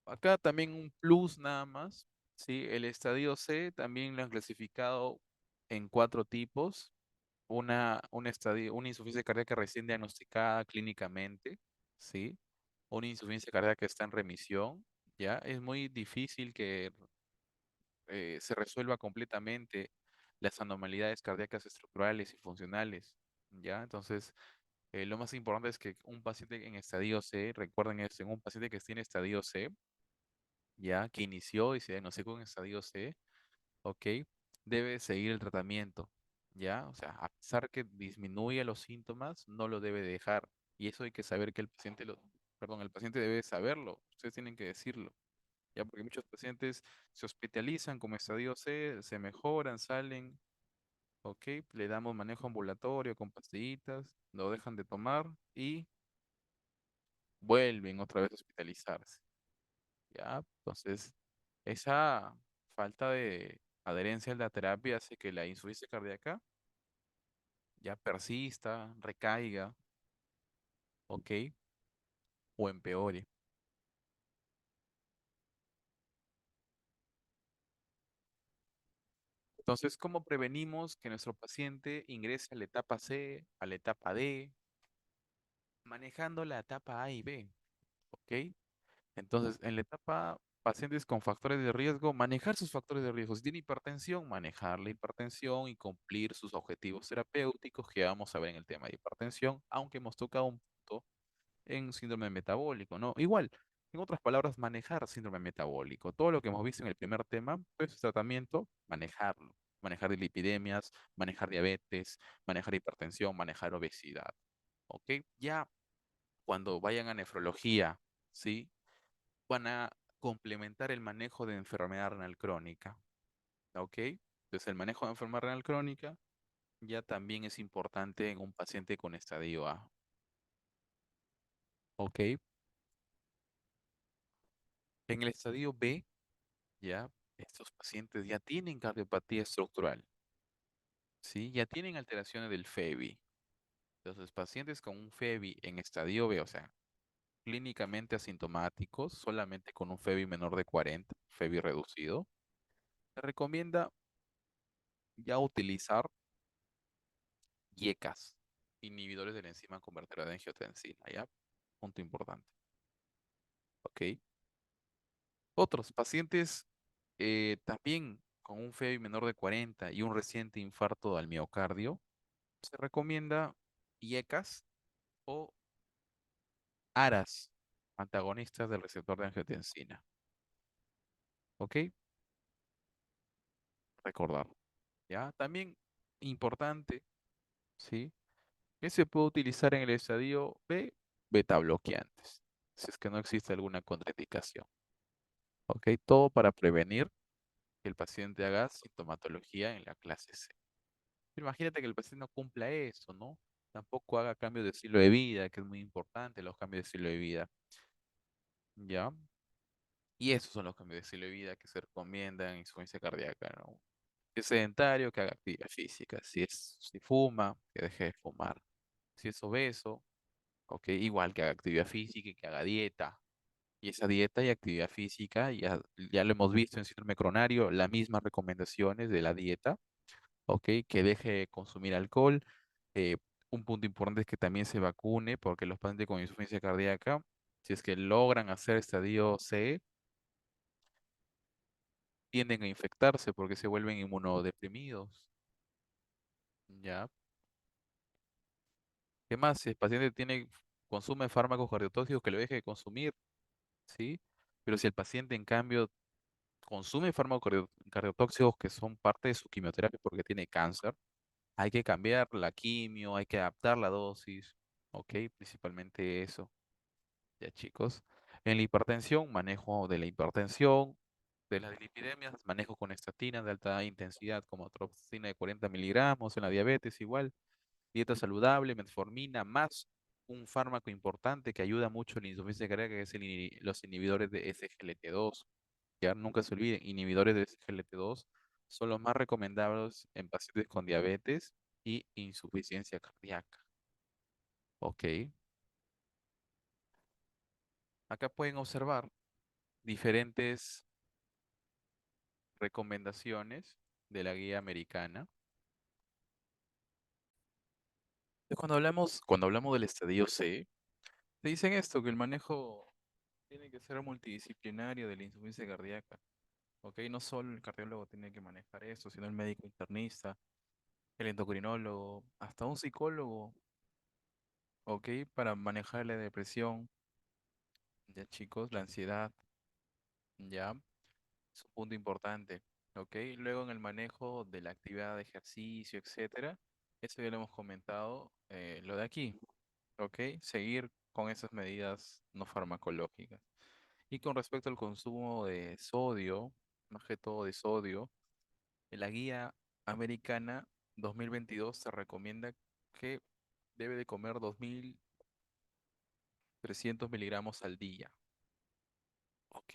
Acá también un plus nada más, ¿sí? El estadio C también lo han clasificado en 4 tipos. Una insuficiencia cardíaca recién diagnosticada clínicamente, ¿sí? Una insuficiencia cardíaca que está en remisión, ¿ya? Es muy difícil que se resuelva completamente las anormalidades cardíacas estructurales y funcionales, ¿ya? Entonces, lo más importante es que un paciente en estadio C, recuerden esto, en un paciente que esté en estadio C, ¿ya? Que inició y se diagnosticó en estadio C, ¿ok? Debe seguir el tratamiento, ¿ya? O sea, a pesar que disminuye los síntomas, no lo debe dejar. Y eso hay que saber que el paciente perdón, el paciente debe saberlo, ustedes tienen que decirlo, ya, porque muchos pacientes se hospitalizan como estadio C, se mejoran, salen, ok, le damos manejo ambulatorio con pastillitas, lo dejan de tomar y vuelven otra vez a hospitalizarse, ya, entonces esa falta de adherencia a la terapia hace que la insuficiencia cardíaca ya persista, recaiga, ok, o empeore. Entonces, ¿cómo prevenimos que nuestro paciente ingrese a la etapa C, a la etapa D, manejando la etapa A y B? ¿Ok? Entonces, en la etapa pacientes con factores de riesgo, manejar sus factores de riesgo. Si tiene hipertensión, manejar la hipertensión y cumplir sus objetivos terapéuticos que vamos a ver en el tema de hipertensión, aunque hemos tocado un punto en síndrome metabólico, ¿no? Igual, en otras palabras, manejar síndrome metabólico. Todo lo que hemos visto en el primer tema, pues tratamiento, manejarlo. Manejar lipidemias, manejar diabetes, manejar hipertensión, manejar obesidad. ¿Ok? Ya cuando vayan a nefrología, ¿sí? Van a complementar el manejo de enfermedad renal crónica. ¿Ok? Entonces, el manejo de enfermedad renal crónica ya también es importante en un paciente con estadio A. ¿Ok? En el estadio B, ya, estos pacientes ya tienen cardiopatía estructural, ¿sí? Ya tienen alteraciones del FEBI. Entonces, pacientes con un FEBI en estadio B, o sea, clínicamente asintomáticos, solamente con un FEBI menor de 40, FEBI reducido, se recomienda ya utilizar IECAS, inhibidores de la enzima convertedora de angiotensina, ¿ya? Punto importante, ¿ok? Otros pacientes también con un FEBI menor de 40 y un reciente infarto al miocardio, se recomienda IECAS o ARAS, antagonistas del receptor de angiotensina. ¿Ok? Recordar. ¿Ya? También importante, ¿sí? Que se puede utilizar en el estadio B, beta bloqueantes, si es que no existe alguna contraindicación. ¿Ok? Todo para prevenir que el paciente haga sintomatología en la clase C. Imagínate que el paciente no cumpla eso, ¿no? Tampoco haga cambios de estilo de vida, que es muy importante los cambios de estilo de vida. ¿Ya? Y esos son los cambios de estilo de vida que se recomiendan en insuficiencia cardíaca, ¿no? Si es sedentario, que haga actividad física. Si fuma, que deje de fumar. Si es obeso, ok, igual que haga actividad física y que haga dieta. Y esa dieta y actividad física, ya lo hemos visto en síndrome coronario, las mismas recomendaciones de la dieta, ok, que deje de consumir alcohol. eh, un punto importante es que también se vacune, porque los pacientes con insuficiencia cardíaca, si es que logran hacer estadio C, tienden a infectarse porque se vuelven inmunodeprimidos. ¿Ya? ¿Qué más? Si el paciente consume fármacos cardiotóxicos, que lo deje de consumir, ¿sí? Pero si el paciente, en cambio, consume fármacos cardiotóxicos que son parte de su quimioterapia porque tiene cáncer, hay que cambiar la quimio, hay que adaptar la dosis, ¿ok? Principalmente eso, ya chicos. En la hipertensión, manejo de la hipertensión, de las lipidemias, manejo con estatinas de alta intensidad como atroxicina de 40 miligramos, en la diabetes igual, dieta saludable, metformina, más un fármaco importante que ayuda mucho en la insuficiencia cardíaca, que es los inhibidores de SGLT2. Ya nunca se olviden, inhibidores de SGLT2 son los más recomendados en pacientes con diabetes y insuficiencia cardíaca. Ok. Acá pueden observar diferentes recomendaciones de la guía americana. Cuando hablamos del estadio C, te dicen esto, que el manejo tiene que ser multidisciplinario de la insuficiencia cardíaca. Ok, no solo el cardiólogo tiene que manejar eso, sino el médico internista, el endocrinólogo, hasta un psicólogo, ok, para manejar la depresión, ya chicos, la ansiedad, ya, es un punto importante, ok. Luego en el manejo de la actividad de ejercicio, etcétera, eso ya lo hemos comentado, lo de aquí, ok, seguir con esas medidas no farmacológicas. Y con respecto al consumo de sodio, más que todo de sodio, en la guía americana 2022 se recomienda que debe de comer 2300 miligramos al día, ¿ok?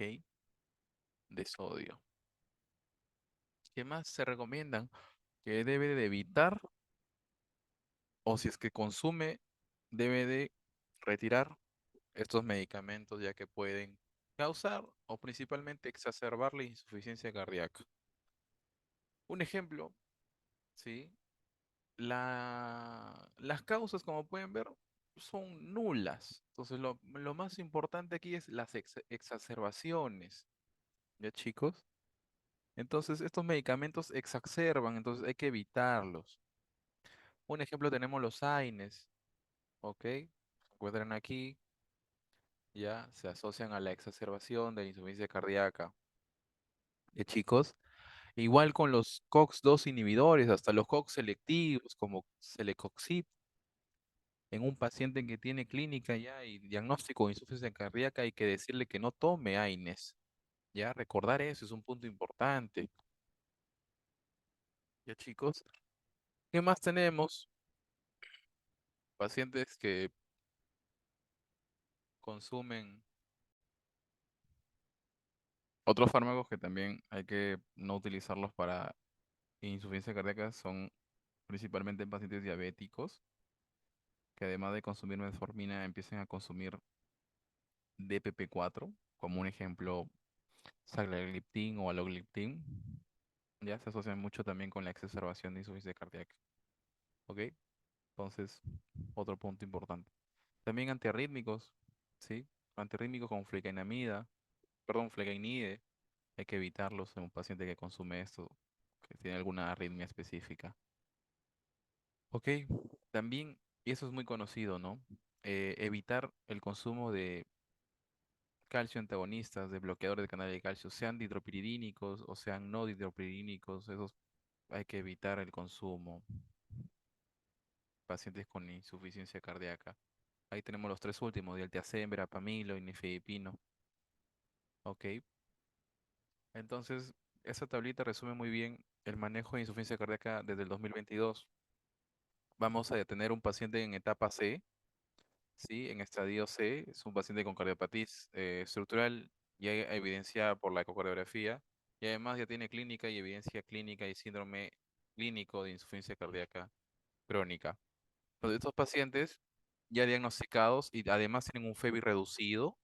De sodio. ¿Qué más se recomiendan? Que debe de evitar, o si es que consume, debe de retirar estos medicamentos ya que pueden causar o principalmente exacerbar la insuficiencia cardíaca. Un ejemplo, ¿sí? Las causas, como pueden ver, son nulas. Entonces, lo más importante aquí es las exacerbaciones, ¿ya chicos? Entonces, estos medicamentos exacerban, entonces hay que evitarlos. Un ejemplo tenemos los AINES, ¿ok? Se encuentran aquí, ya se asocian a la exacerbación de la insuficiencia cardíaca. ¿Ya chicos? Igual con los COX-2 inhibidores, hasta los COX selectivos, como Celecoxib, en un paciente que tiene clínica ya y diagnóstico de insuficiencia cardíaca, hay que decirle que no tome AINES. Ya, recordar eso es un punto importante. Ya, chicos. ¿Qué más tenemos? Pacientes que consumen otros fármacos que también hay que no utilizarlos para insuficiencia cardíaca son principalmente en pacientes diabéticos, que además de consumir metformina empiecen a consumir DPP-4, como un ejemplo, sagliptin o alogliptin. Ya se asocian mucho también con la exacerbación de insuficiencia cardíaca. ¿Ok? Entonces, otro punto importante. También antiarrítmicos, ¿sí? Antiarrítmicos con flecainamida, perdón, flecainide. Hay que evitarlos en un paciente que consume esto, que tiene alguna arritmia específica. ¿Ok? También, y eso es muy conocido, ¿no? Evitar el consumo de calcio antagonistas, de bloqueadores de canal de calcio, sean dihidropiridínicos o sean no dihidropiridínicos, esos hay que evitar el consumo. Pacientes con insuficiencia cardíaca. Ahí tenemos los tres últimos, dialtiazem, verapamilo y nifedipino. Ok, entonces esa tablita resume muy bien el manejo de insuficiencia cardíaca desde el 2022. Vamos a tener un paciente en etapa C, ¿sí? En estadio C, es un paciente con cardiopatía estructural ya evidenciada por la ecocardiografía y además ya tiene clínica y evidencia clínica y síndrome clínico de insuficiencia cardíaca crónica. Entonces, estos pacientes ya diagnosticados y además tienen un FEBI reducido,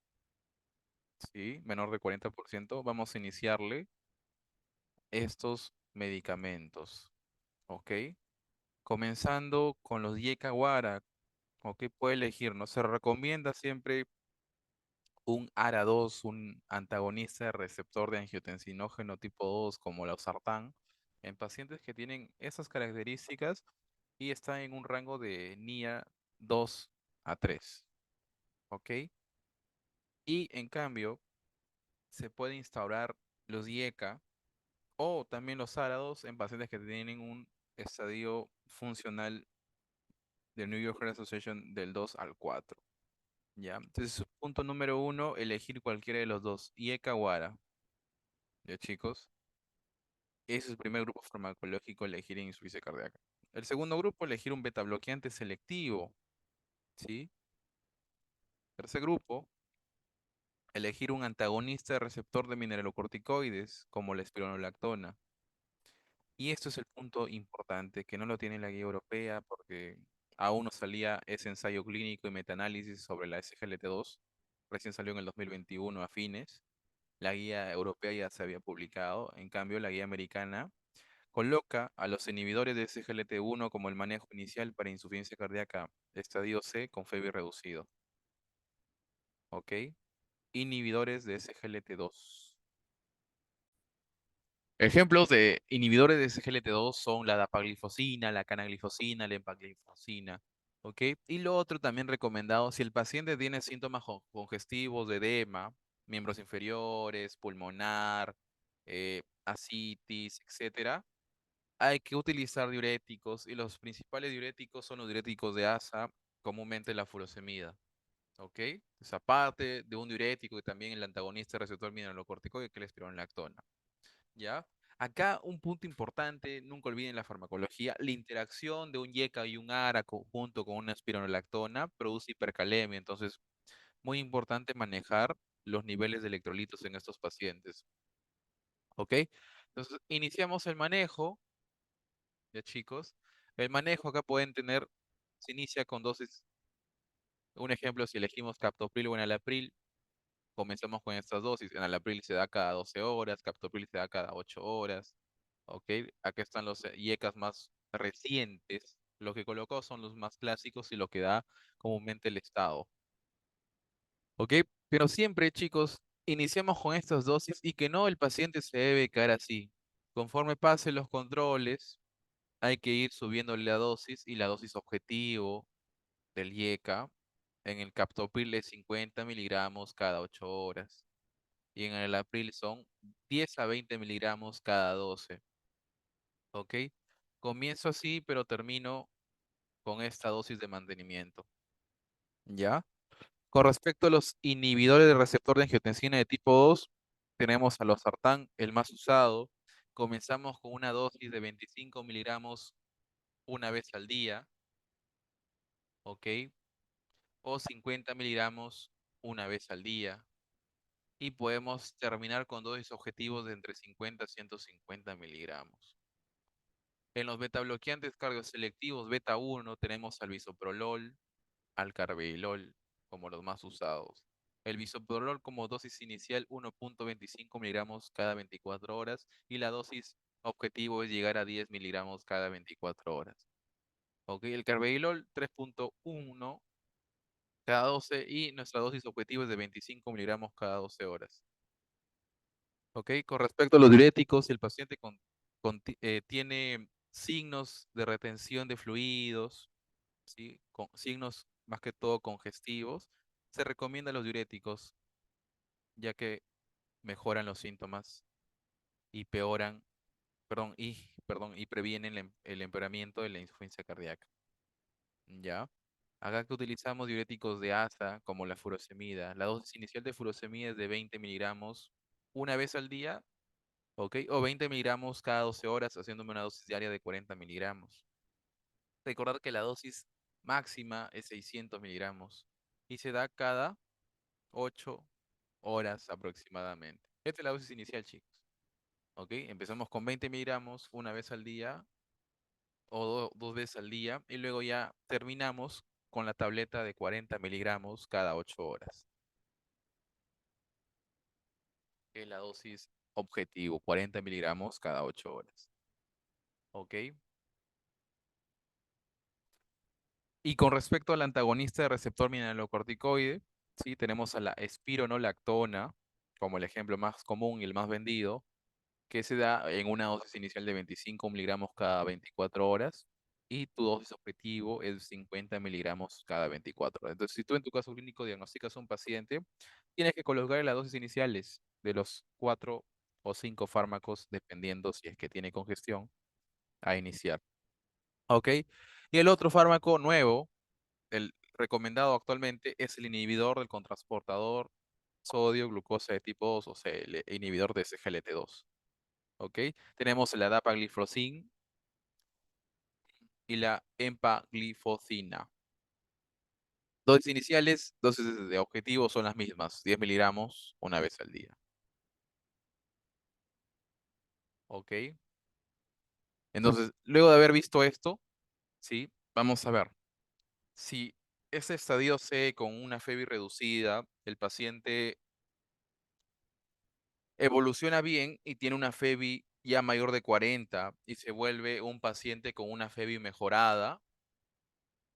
¿sí? Menor de 40%, vamos a iniciarle estos medicamentos, ¿ok? Comenzando con los Yeka-Wara, ¿ok? Puede elegir, ¿no? Se recomienda siempre un ARA2, un antagonista de receptor de angiotensinógeno tipo 2, como la Losartán, en pacientes que tienen esas características y están en un rango de NIA 2 a 3, ¿ok? Y en cambio, se puede instaurar los IECA o también los árados en pacientes que tienen un estadio funcional del New York Heart Association del 2 al 4. ¿Ya? Entonces, punto número uno, elegir cualquiera de los dos, IECA o ARA. ¿Ya, chicos? Ese es el primer grupo farmacológico, elegir en insuficiencia cardíaca. El segundo grupo, elegir un beta bloqueante selectivo. ¿Sí? Tercer grupo, elegir un antagonista de receptor de mineralocorticoides, como la espironolactona. Y esto es el punto importante, que no lo tiene la guía europea porque aún no salía ese ensayo clínico y metaanálisis sobre la SGLT2. Recién salió en el 2021 a fines. La guía europea ya se había publicado. En cambio, la guía americana coloca a los inhibidores de SGLT1 como el manejo inicial para insuficiencia cardíaca estadio C con FEBI reducido. ¿Ok? Inhibidores de SGLT2. Ejemplos de inhibidores de SGLT2 son la dapaglifosina, la canaglifosina, la empaglifosina. ¿Ok? Y lo otro también recomendado, si el paciente tiene síntomas congestivos de edema, miembros inferiores, pulmonar, ascitis, etcétera, hay que utilizar diuréticos y los principales diuréticos son los diuréticos de ASA, comúnmente la furosemida. ¿ok? Es aparte de un diurético y también el antagonista del receptor mineralocorticoide que es la espironolactona, ¿ya? Acá un punto importante, nunca olviden la farmacología, la interacción de un YECA y un ARA junto con una espironolactona produce hipercalemia, entonces muy importante manejar los niveles de electrolitos en estos pacientes, ¿ok? Entonces iniciamos el manejo, ya chicos, el manejo acá pueden tener, se inicia con dosis, un ejemplo, si elegimos captopril o enalapril, comenzamos con estas dosis. Enalapril se da cada 12 horas, captopril se da cada 8 horas. ¿Ok? Acá están los IECAs más recientes. Lo que colocó son los más clásicos y lo que da comúnmente el Estado. ¿Ok? Pero siempre, chicos, iniciamos con estas dosis y que no el paciente se debe caer así. Conforme pasen los controles, hay que ir subiéndole la dosis y la dosis objetivo del IECA. En el captopril es 50 miligramos cada 8 horas. Y en el April son 10 a 20 miligramos cada 12, ¿ok? Comienzo así, pero termino con esta dosis de mantenimiento, ¿ya? Con respecto a los inhibidores del receptor de angiotensina de tipo 2, tenemos a los sartán, el más usado. Comenzamos con una dosis de 25 miligramos una vez al día, ¿ok? O 50 miligramos una vez al día. Y podemos terminar con dosis objetivos de entre 50 a 150 miligramos. En los betabloqueantes cardioselectivos beta 1 tenemos al bisoprolol, al carvedilol como los más usados. El bisoprolol como dosis inicial 1.25 miligramos cada 24 horas y la dosis objetivo es llegar a 10 miligramos cada 24 horas. Ok, el carvedilol 3.1 cada 12 y nuestra dosis objetivo es de 25 miligramos cada 12 horas. Ok, con respecto a los diuréticos, si el paciente tiene signos de retención de fluidos, ¿sí? Con signos más que todo congestivos, se recomiendan los diuréticos, ya que mejoran los síntomas y y previenen el empeoramiento de la insuficiencia cardíaca. ¿Ya? Acá que utilizamos diuréticos de ASA, como la furosemida. La dosis inicial de furosemida es de 20 miligramos una vez al día, ¿ok? O 20 miligramos cada 12 horas, haciéndome una dosis diaria de 40 miligramos. Recordar que la dosis máxima es 600 miligramos y se da cada 8 horas aproximadamente. Esta es la dosis inicial, chicos. ¿Ok? Empezamos con 20 miligramos una vez al día o dos veces al día y luego ya terminamos con la tableta de 40 miligramos cada 8 horas. Que es la dosis objetivo, 40 miligramos cada 8 horas. ¿Ok? Y con respecto al antagonista de receptor mineralocorticoide, sí, tenemos a la espironolactona como el ejemplo más común y el más vendido, que se da en una dosis inicial de 25 miligramos cada 24 horas y tu dosis objetivo es 50 miligramos cada 24 horas. Entonces, si tú en tu caso clínico diagnosticas a un paciente, tienes que colocar las dosis iniciales de los 4 o 5 fármacos, dependiendo si es que tiene congestión, a iniciar. ¿Ok? Y el otro fármaco nuevo, el recomendado actualmente, es el inhibidor del contrasportador sodio glucosa de tipo 2, o sea, el inhibidor de SGLT2. ¿Ok? Tenemos la dapagliflozin y la empaglifosina. Dosis iniciales, dosis de objetivo son las mismas, 10 miligramos una vez al día. ¿Ok? Entonces, luego de haber visto esto, ¿sí? Vamos a ver. Si ese estadio C con una FEBI reducida, el paciente evoluciona bien y tiene una FEBI ya mayor de 40 y se vuelve un paciente con una FEBI mejorada,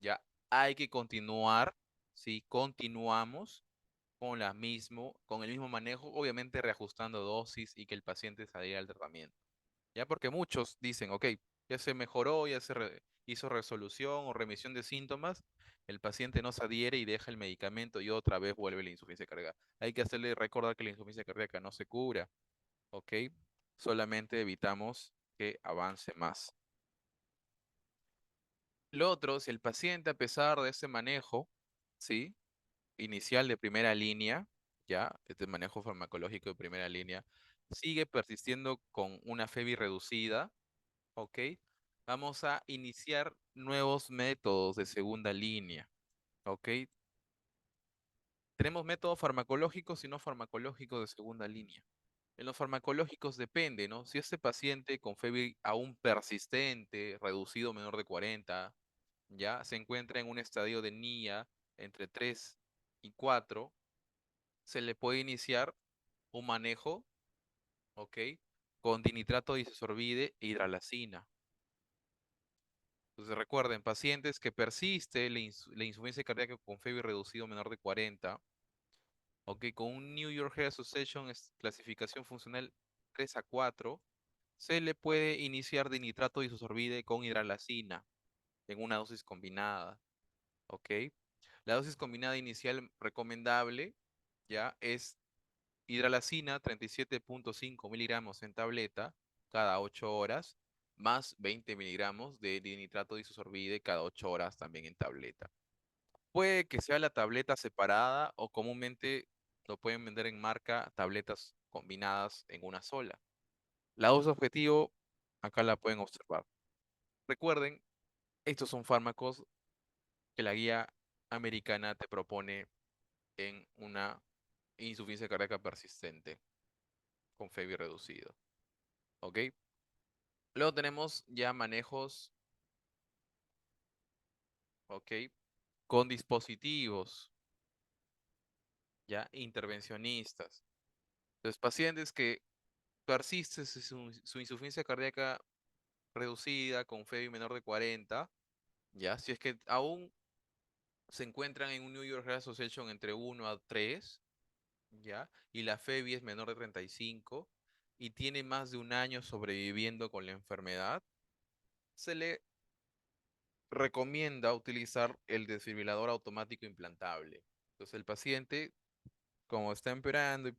ya hay que continuar, si continuamos con el mismo manejo, obviamente reajustando dosis y que el paciente se adhiera al tratamiento. Ya porque muchos dicen, ok, ya se mejoró, hizo resolución o remisión de síntomas, el paciente no se adhiere y deja el medicamento y otra vez vuelve la insuficiencia cardíaca. Hay que hacerle recordar que la insuficiencia cardíaca no se cura, ok, solamente evitamos que avance más. Lo otro, si el paciente, a pesar de ese manejo, ¿sí? inicial de primera línea, ya, este manejo farmacológico de primera línea, sigue persistiendo con una FEBI reducida, ¿ok? Vamos a iniciar nuevos métodos de segunda línea, ¿ok? Tenemos métodos farmacológicos y no farmacológicos de segunda línea. En los farmacológicos depende, ¿no? Si este paciente con FEBI aún persistente, reducido menor de 40, ya se encuentra en un estadio de NIA entre 3 y 4, se le puede iniciar un manejo, ¿ok? Con dinitrato de isosorbide e hidralazina. Entonces recuerden, pacientes que persiste la insuficiencia cardíaca con FEBI reducido menor de 40, ¿ok? Con un New York Heart Association clasificación funcional 3 a 4, se le puede iniciar dinitrato de isosorbide con hidralazina en una dosis combinada, ¿ok? La dosis combinada inicial recomendable ya es hidralazina 37.5 miligramos en tableta cada 8 horas, más 20 miligramos de dinitrato de isosorbide cada 8 horas también en tableta. Puede que sea la tableta separada o comúnmente lo pueden vender en marca tabletas combinadas en una sola. La dosis objetivo, acá la pueden observar. Recuerden, estos son fármacos que la guía americana te propone en una insuficiencia cardíaca persistente con FEBI reducido. ¿Ok? Luego tenemos ya manejos, ¿ok? Con dispositivos, ya intervencionistas. Los pacientes que persiste su insuficiencia cardíaca reducida con FEBI menor de 40, ya, si es que aún se encuentran en un New York Heart Association entre 1 a 3, ya, y la FEBI es menor de 35 y tiene más de un año sobreviviendo con la enfermedad, se le recomienda utilizar el desfibrilador automático implantable. Entonces el paciente, como está empeorando,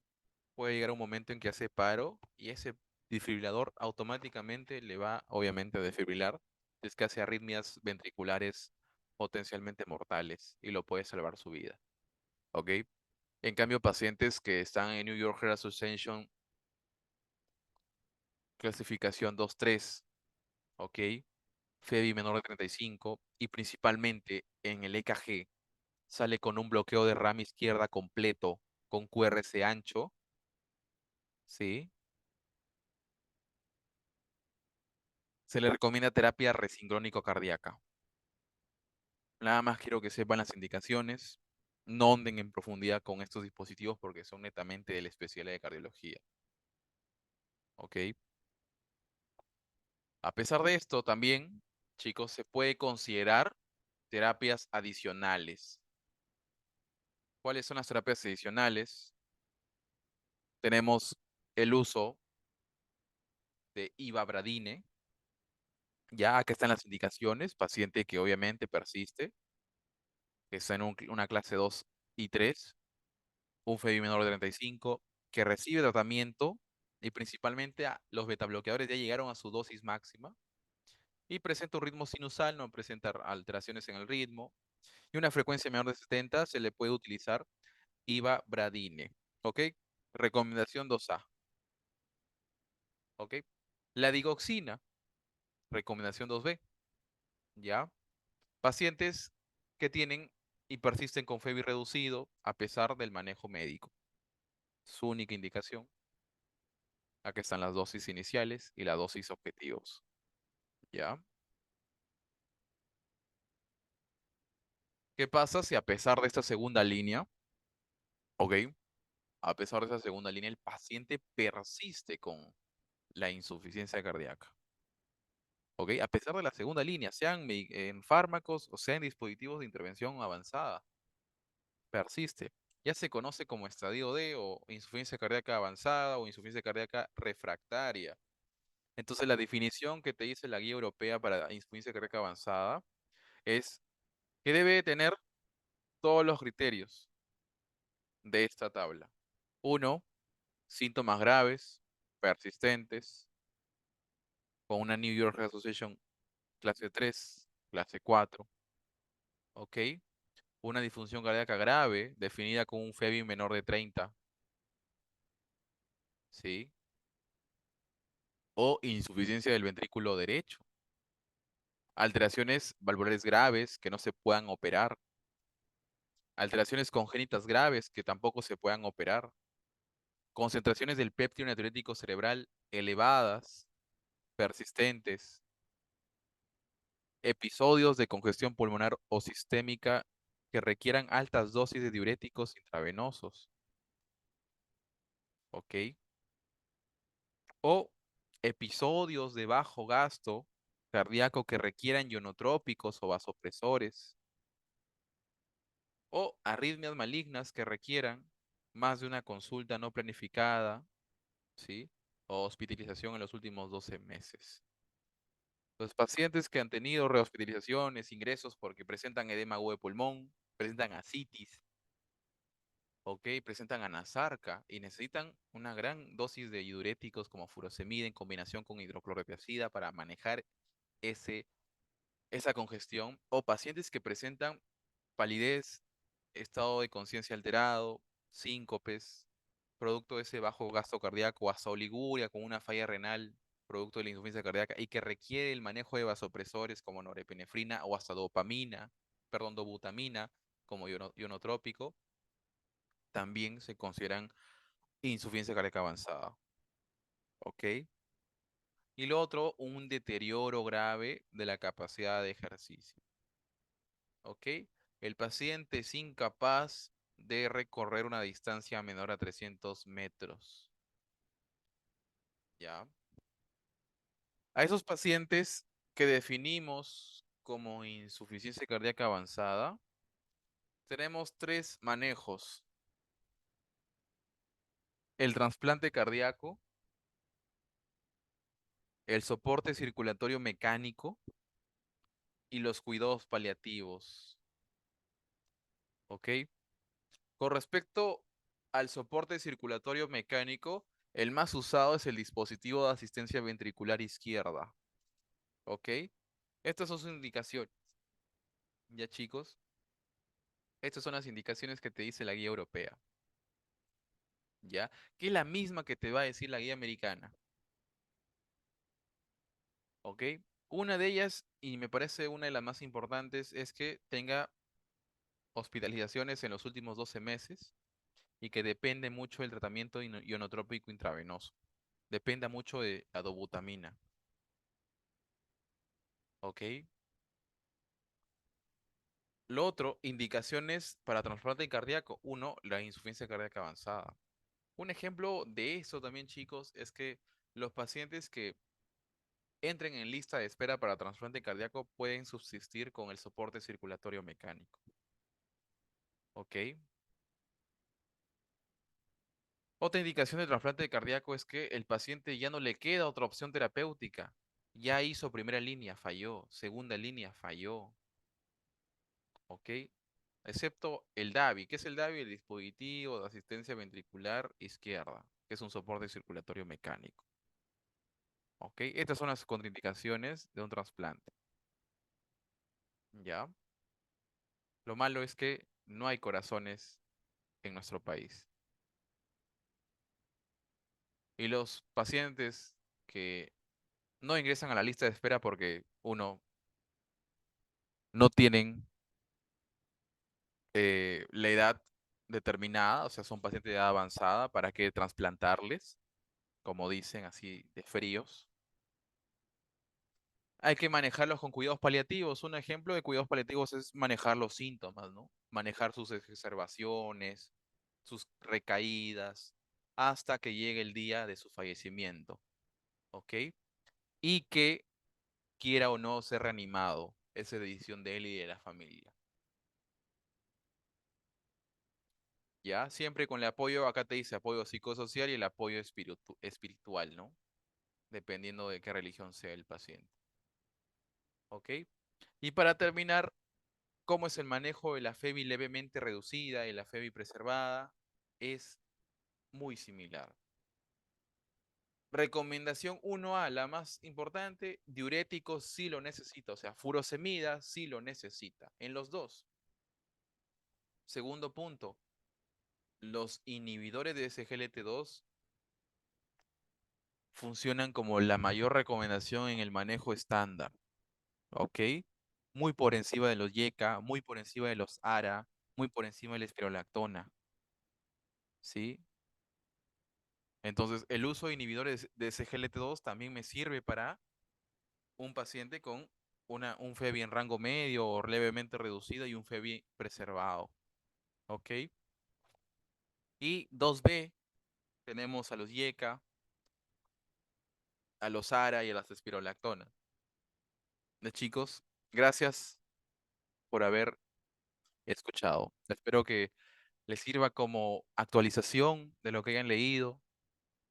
puede llegar un momento en que hace paro y ese desfibrilador automáticamente le va, obviamente, a desfibrilar. Es que hace arritmias ventriculares potencialmente mortales y lo puede salvar su vida. ¿Ok? En cambio, pacientes que están en New York Heart Association clasificación 2-3, ¿ok? FEBI menor de 35 y principalmente en el EKG sale con un bloqueo de rama izquierda completo con QRS ancho, ¿sí? Se le recomienda terapia resincrónico cardíaca. Nada más quiero que sepan las indicaciones. No anden en profundidad con estos dispositivos porque son netamente de la especialidad de cardiología, ¿ok? A pesar de esto, también, chicos, se puede considerar terapias adicionales. ¿Cuáles son las terapias adicionales? Tenemos el uso de ivabradine. Ya acá están las indicaciones. Paciente que obviamente persiste, que está en una clase 2 y 3, un FEBI menor de 35, que recibe tratamiento y principalmente los betabloqueadores ya llegaron a su dosis máxima y presenta un ritmo sinusal, no presenta alteraciones en el ritmo y una frecuencia menor de 70, se le puede utilizar ivabradine. ¿Ok? Recomendación 2A. ¿Ok? La digoxina, recomendación 2B. ¿Ya? Pacientes que tienen y persisten con FEBI reducido a pesar del manejo médico. Su única indicación. Aquí están las dosis iniciales y la dosis objetivos. ¿Ya? ¿Qué pasa si a pesar de esta segunda línea, ok, a pesar de esa segunda línea, el paciente persiste con la insuficiencia cardíaca? ¿Ok? A pesar de la segunda línea, sean en fármacos o sean dispositivos de intervención avanzada, persiste. Ya se conoce como estadio D o insuficiencia cardíaca avanzada o insuficiencia cardíaca refractaria. Entonces, la definición que te dice la guía europea para insuficiencia cardíaca avanzada es que debe tener todos los criterios de esta tabla. Uno, síntomas graves, persistentes, con una New York Heart Association clase 3, clase 4, ¿ok? Una disfunción cardíaca grave, definida con un FEBI menor de 30, ¿sí? O insuficiencia del ventrículo derecho. Alteraciones valvulares graves que no se puedan operar. Alteraciones congénitas graves que tampoco se puedan operar. Concentraciones del péptido natriurético cerebral elevadas, persistentes. Episodios de congestión pulmonar o sistémica que requieran altas dosis de diuréticos intravenosos, ¿ok? O episodios de bajo gasto cardíaco que requieran ionotrópicos o vasopresores, o arritmias malignas que requieran más de una consulta no planificada, ¿sí? O hospitalización en los últimos 12 meses. Los pacientes que han tenido rehospitalizaciones, ingresos porque presentan edema agudo de pulmón, presentan ascitis, ¿ok? Presentan anasarca y necesitan una gran dosis de diuréticos como furosemida en combinación con hidroclorotiazida para manejar ese, esa congestión, o pacientes que presentan palidez, estado de conciencia alterado, síncopes, producto de ese bajo gasto cardíaco, hasta oliguria con una falla renal, producto de la insuficiencia cardíaca, y que requiere el manejo de vasopresores como norepinefrina o hasta dopamina, perdón, dobutamina como ionotrópico, también se consideran insuficiencia cardíaca avanzada. ¿Ok? Y lo otro, un deterioro grave de la capacidad de ejercicio. ¿Ok? El paciente es incapaz de recorrer una distancia menor a 300 metros. ¿Ya? A esos pacientes que definimos como insuficiencia cardíaca avanzada, tenemos tres manejos. El trasplante cardíaco, el soporte circulatorio mecánico y los cuidados paliativos. ¿Ok? Con respecto al soporte circulatorio mecánico, el más usado es el dispositivo de asistencia ventricular izquierda. ¿Ok? Estas son sus indicaciones. Ya chicos, estas son las indicaciones que te dice la guía europea. ¿Ya? Que es la misma que te va a decir la guía americana. ¿Ok? Una de ellas, y me parece una de las más importantes, es que tenga hospitalizaciones en los últimos 12 meses y que depende mucho del tratamiento ionotrópico intravenoso. Dependa mucho de la dobutamina. ¿Ok? Lo otro, indicaciones para trasplante cardíaco. Uno, la insuficiencia cardíaca avanzada. Un ejemplo de eso también, chicos, es que los pacientes que entren en lista de espera para trasplante cardíaco pueden subsistir con el soporte circulatorio mecánico. ¿Ok? Otra indicación de trasplante cardíaco es que el paciente ya no le queda otra opción terapéutica. Ya hizo primera línea, falló. Segunda línea, falló. ¿Ok? Excepto el DAVI. ¿Qué es el DAVI? El dispositivo de asistencia ventricular izquierda, que es un soporte circulatorio mecánico. ¿Ok? Estas son las contraindicaciones de un trasplante. ¿Ya? Lo malo es que no hay corazones en nuestro país. Y los pacientes que no ingresan a la lista de espera porque, uno, no tienen la edad determinada, o sea, son pacientes de edad avanzada, ¿para qué trasplantarles? Como dicen, así de fríos. Hay que manejarlos con cuidados paliativos. Un ejemplo de cuidados paliativos es manejar los síntomas, ¿no? Manejar sus exacerbaciones, sus recaídas, hasta que llegue el día de su fallecimiento, ¿ok? Y que quiera o no ser reanimado. Esa es decisión de él y de la familia. ¿Ya? Siempre con el apoyo, acá te dice apoyo psicosocial y el apoyo espiritual, ¿no? Dependiendo de qué religión sea el paciente. ¿Ok? Y para terminar, ¿cómo es el manejo de la FEBI levemente reducida y la FEBI preservada? Es muy similar. Recomendación 1A, la más importante, diuréticos si lo necesita, o sea, furosemida si lo necesita, en los dos. Segundo punto, los inhibidores de SGLT2 funcionan como la mayor recomendación en el manejo estándar, ¿ok? Muy por encima de los YECA, muy por encima de los ARA, muy por encima de la espirolactona, ¿sí? Entonces, el uso de inhibidores de SGLT2 también me sirve para un paciente con un FEBI en rango medio o levemente reducido y un FEBI preservado, ¿ok? Y 2B, tenemos a los YECA, a los ARA y a las espirolactona. Chicos, gracias por haber escuchado. Espero que les sirva como actualización de lo que hayan leído,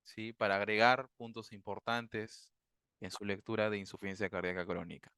¿sí? Para agregar puntos importantes en su lectura de insuficiencia cardíaca crónica.